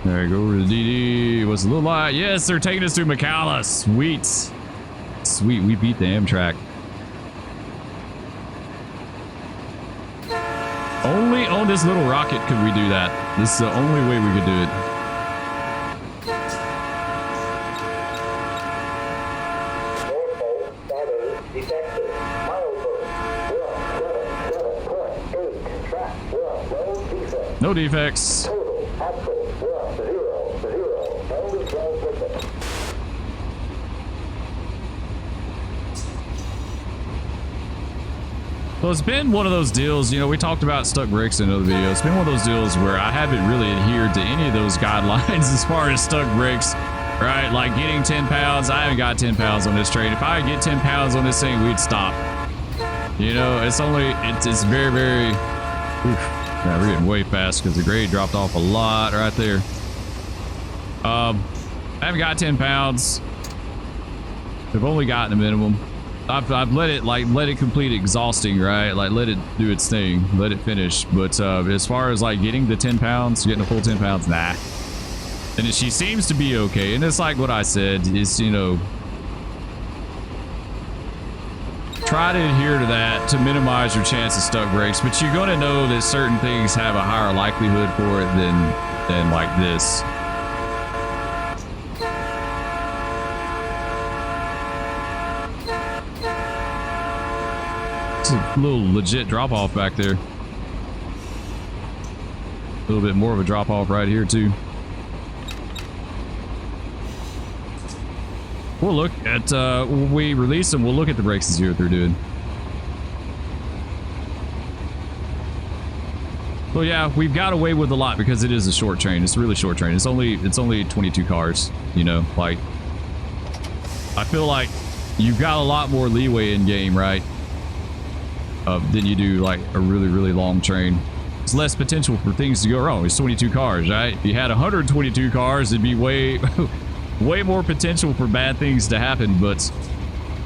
There, go over to DD. What's a little light? Yes, they're taking us through McCalla. Sweet. Sweet, we beat the Amtrak. Only on this little rocket could we do that. This is the only way we could do it. No defects. So it's been one of those deals, you know, we talked about stuck brakes in another video. It's been one of those deals where I haven't really adhered to any of those guidelines as far as stuck brakes, right? Like getting 10 pounds. I haven't got 10 pounds on this train. If I get 10 pounds on this thing, we'd stop. You know, it's very, very, oof. Yeah, we're getting way fast because the grade dropped off a lot right there. I haven't got 10 pounds. I've only gotten a minimum. I've let it complete exhausting, right? Like, let it do its thing, let it finish. But as far as like getting the 10 pounds, getting a full 10 pounds, nah. And she seems to be okay. And it's like what I said, is, you know, try to adhere to that to minimize your chance of stuck brakes. But you're going to know that certain things have a higher likelihood for it than like this. A little legit drop off back there. A little bit more of a drop off right here too. We'll look at when we release them, we'll look at the brakes and see what they're doing. So yeah, we've got away with a lot because it is a short train. It's a really short train. It's only 22 cars, you know. Like, I feel like you've got a lot more leeway in game, right? Than you do like a really long train. It's less potential for things to go wrong. It's 22 cars, right? If you had 122 cars, it'd be way more potential for bad things to happen. But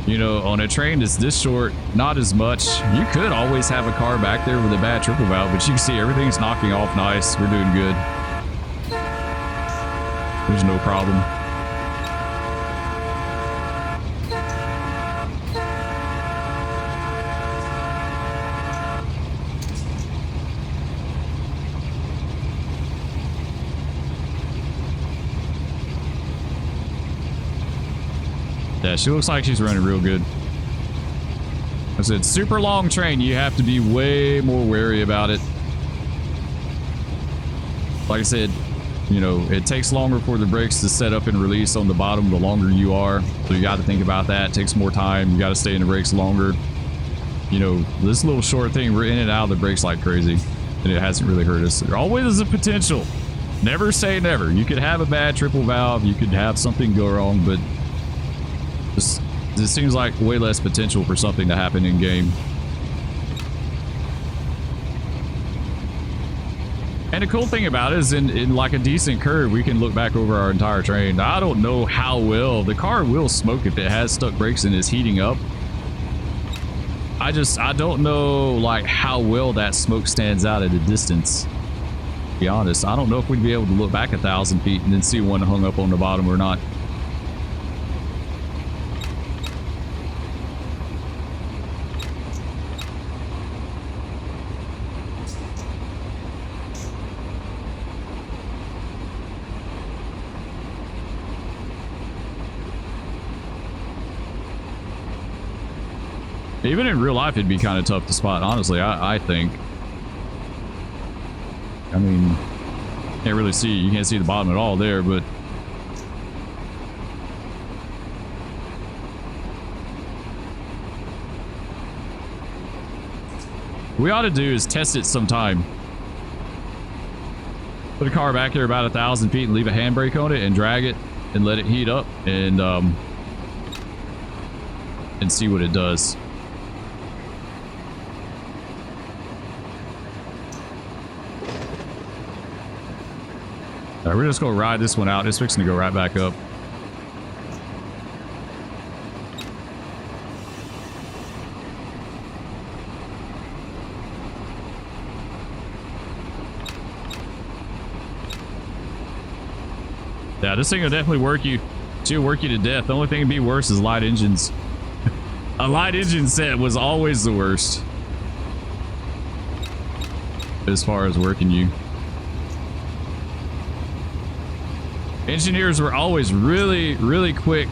you know, on a train that's this short, not as much. You could always have a car back there with a bad triple valve, but you can see everything's knocking off nice. We're doing good. There's no problem. Yeah, she looks like she's running real good. I said, super long train. You have to be way more wary about it. Like I said, you know, it takes longer for the brakes to set up and release on the bottom the longer you are. So you got to think about that. It takes more time. You got to stay in the brakes longer. You know, this little short thing, we're in and out of the brakes like crazy. And it hasn't really hurt us. There always is a potential. Never say never. You could have a bad triple valve. You could have something go wrong, but this seems like way less potential for something to happen in game. And the cool thing about it is in like a decent curve, we can look back over our entire train. I don't know how well the car will smoke if it has stuck brakes and is heating up. I don't know like how well that smoke stands out at a distance. To be honest, I don't know if we'd be able to look back 1,000 feet and then see one hung up on the bottom or not. Even in real life, it'd be kind of tough to spot, honestly, I think. I mean, can't really see, you can't see the bottom at all there, but... what we ought to do is test it sometime. Put a car back there about 1,000 feet and leave a handbrake on it and drag it and let it heat up and see what it does. All right, we're just gonna ride this one out. It's fixing to go right back up. Yeah, this thing will definitely work you. She'll work you to death. The only thing that'd be worse is light engines. A light engine set was always the worst as far as working you. Engineers were always really quick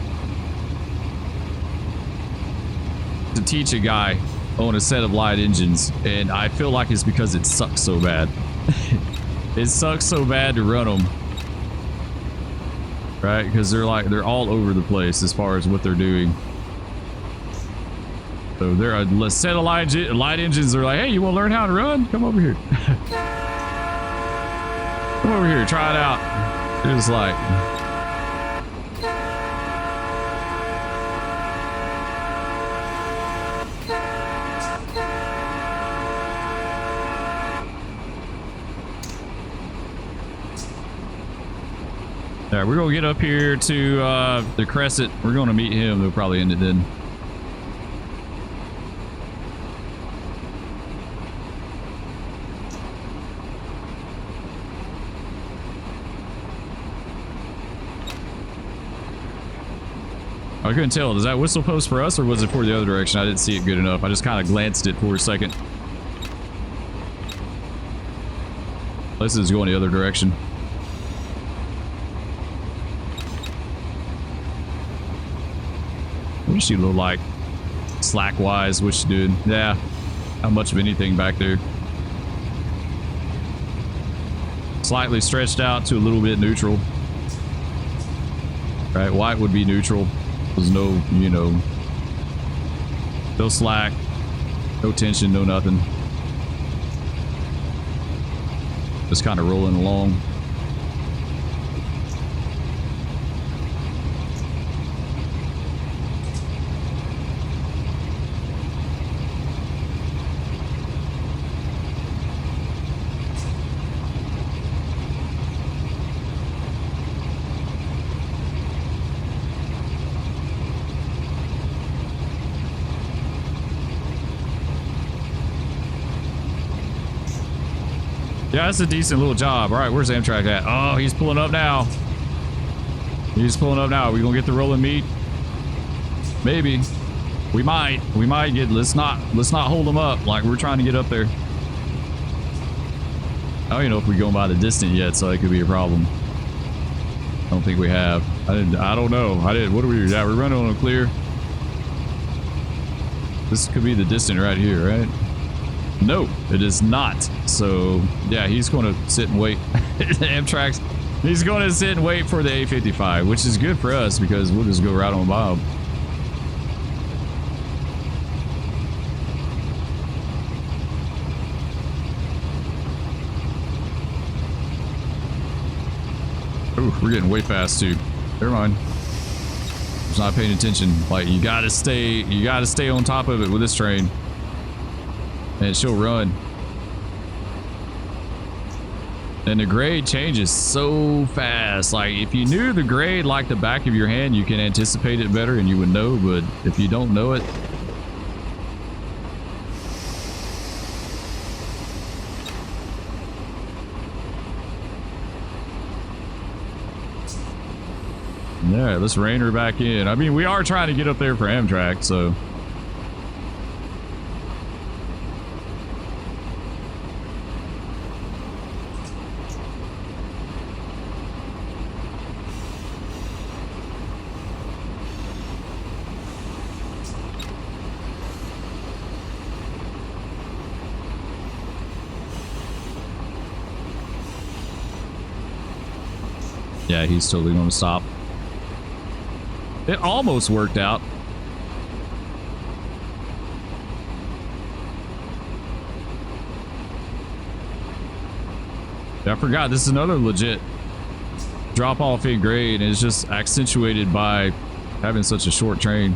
to teach a guy on a set of light engines, and I feel like it's because it sucks so bad. It sucks so bad to run them, right? Because they're all over the place as far as what they're doing. So they're a set of light engines. They're like, hey, you want to learn how to run? Come over here. Come over here, try it out. It was like, All right, we're going to get up here to the Crescent. We're going to meet him. They'll probably end it then. I couldn't tell. Is that whistle post for us or was it for the other direction? I didn't see it good enough. I just kind of glanced it for a second. This is going the other direction. What does she look like? Slack-wise, what's she doing? Yeah, not much of anything back there. Slightly stretched out to a little bit neutral. Right, white would be neutral. There's no, you know, no slack, no tension, no nothing. Just kind of rolling along. Yeah, that's a decent little job. All right, where's Amtrak at? Oh, he's pulling up now. He's pulling up now. Are we gonna get the rolling meat? Maybe. We might get. Let's not hold them up like we're trying to get up there. I don't even know if we're going by the distance yet, so it could be a problem. I don't think we have. I don't know. What are we? Yeah, we're running on a clear. This could be the distance right here, right? No, it is not. So, yeah, he's going to sit and wait. Amtrak's, he's going to sit and wait for the A55, which is good for us because we'll just go right on Bob. Ooh, we're getting way fast too. Never mind. Just not paying attention. Like, you gotta stay on top of it with this train. And she'll run. And the grade changes so fast. Like, if you knew the grade like the back of your hand, you can anticipate it better and you would know. But if you don't know it, yeah, let's rein her back in. I mean, we are trying to get up there for Amtrak, so. Yeah, he's totally going to stop. It almost worked out. I forgot, this is another legit drop-off in grade, and it's just accentuated by having such a short train.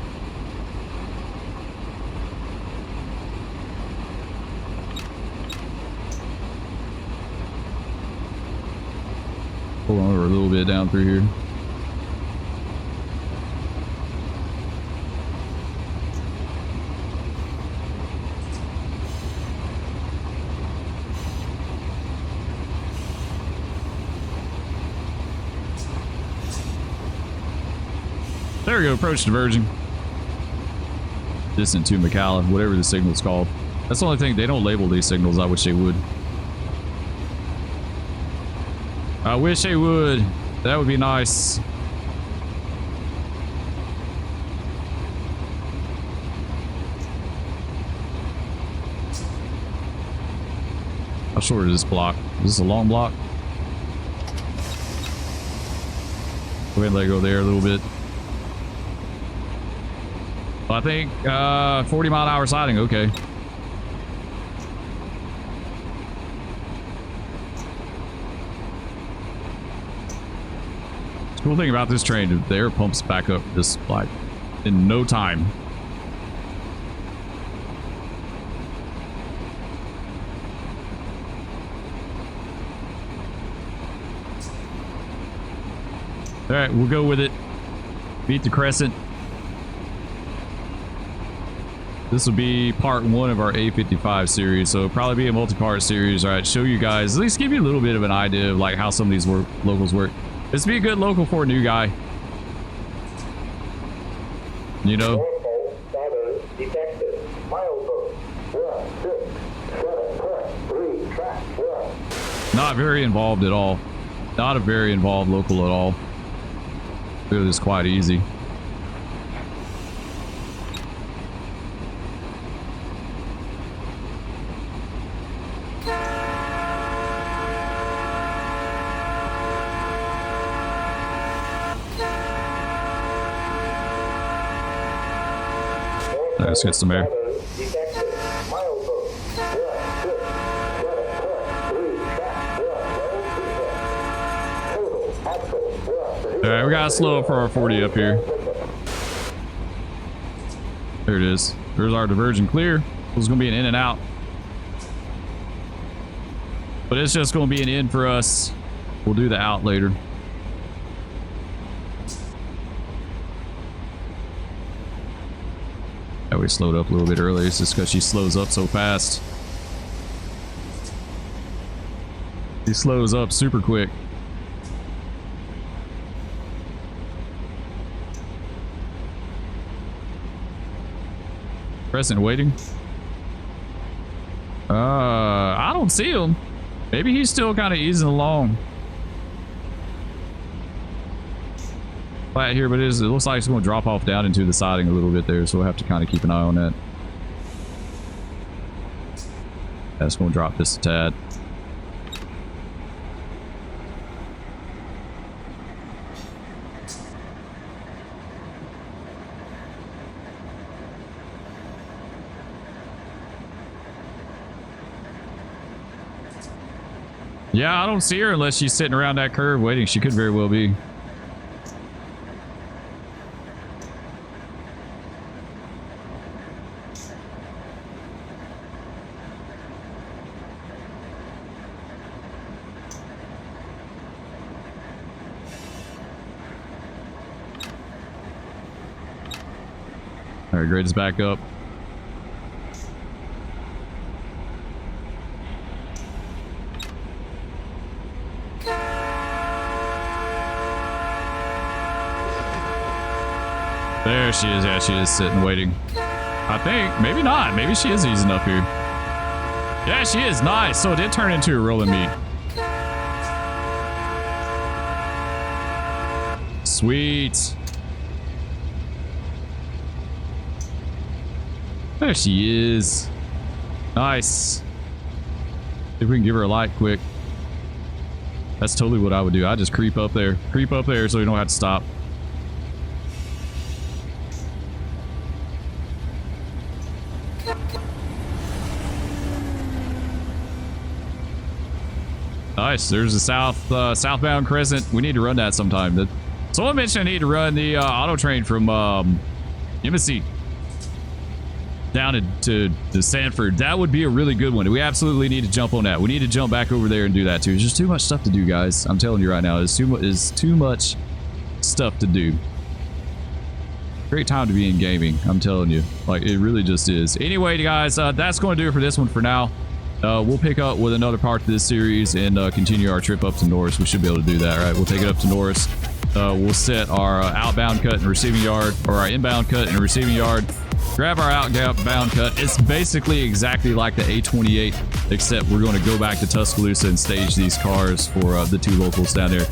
Pull on over a little bit down through here. There we go, approach diverging. Distant to McAllen, whatever the signal's called. That's the only thing, they don't label these signals. I wish they would. I wish they would. That would be nice. How short is this block? Is this a long block? Go ahead and let it go there a little bit. I think 40-mile-an-hour siding, okay. The cool thing about this train, the air pumps back up just like in no time. All right, we'll go with it. Beat the Crescent. This will be part 1 of our A55 series, so it'll probably be a multi-part series. All right, show you guys, at least give you a little bit of an idea of like how some of these locals work. This would be a good local for a new guy. You know? Norfolk Southern detected. Milestone. 1, 6, 7, 3, track 1. Not very involved at all. Not a very involved local at all. It was quite easy. Let's get some air. Alright, we gotta slow up for our 40 up here. There it is. There's our diversion clear. This is gonna be an in and out. But it's just gonna be an in for us. We'll do the out later. Yeah, we slowed up a little bit earlier. It's just because she slows up so fast. She slows up super quick. Crescent waiting. I don't see him. Maybe he's still kind of easing along. Flat here, but it looks like it's going to drop off down into the siding a little bit there, so we'll have to kind of keep an eye on that. That's going to drop just a tad. Yeah, I don't see her unless she's sitting around that curve waiting. She could very well be. All right, grade is back up. There she is. Yeah, she is sitting waiting. I think. Maybe not. Maybe she is easing up here. Yeah, she is. Nice. So it did turn into a rolling meat. Sweet. There she is. Nice. If we can give her a light quick. That's totally what I would do. I just creep up there. Creep up there so you don't have to stop. Nice. There's a southbound Crescent. We need to run that sometime. Someone mentioned I need to run the auto train from Embassy down to Sanford. That would be a really good one. We absolutely need to jump on that. We need to jump back over there and do that too. There's just too much stuff to do, guys. I'm telling you right now, it's too much stuff to do. Great time to be in gaming. I'm telling you, like, it really just is. Anyway, guys, that's going to do it for this one for now. We'll pick up with another part of this series and continue our trip up to Norris. We should be able to do that, right? We'll take it up to Norris. We'll set our outbound cut and receiving yard, or our inbound cut and receiving yard. Grab our outbound cut. It's basically exactly like the A28, except we're going to go back to Tuscaloosa and stage these cars for the 2 locals down there.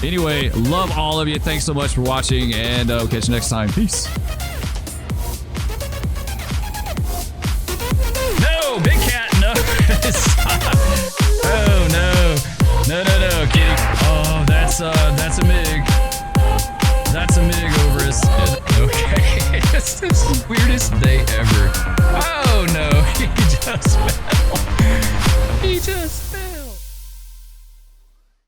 Anyway, love all of you. Thanks so much for watching, and we'll catch you next time. Peace. No, big cat, no. Oh, no, kitty. Oh, that's a MiG. That's a MiG over us. Okay, it's the weirdest day ever. Oh no, he just fell. He just fell.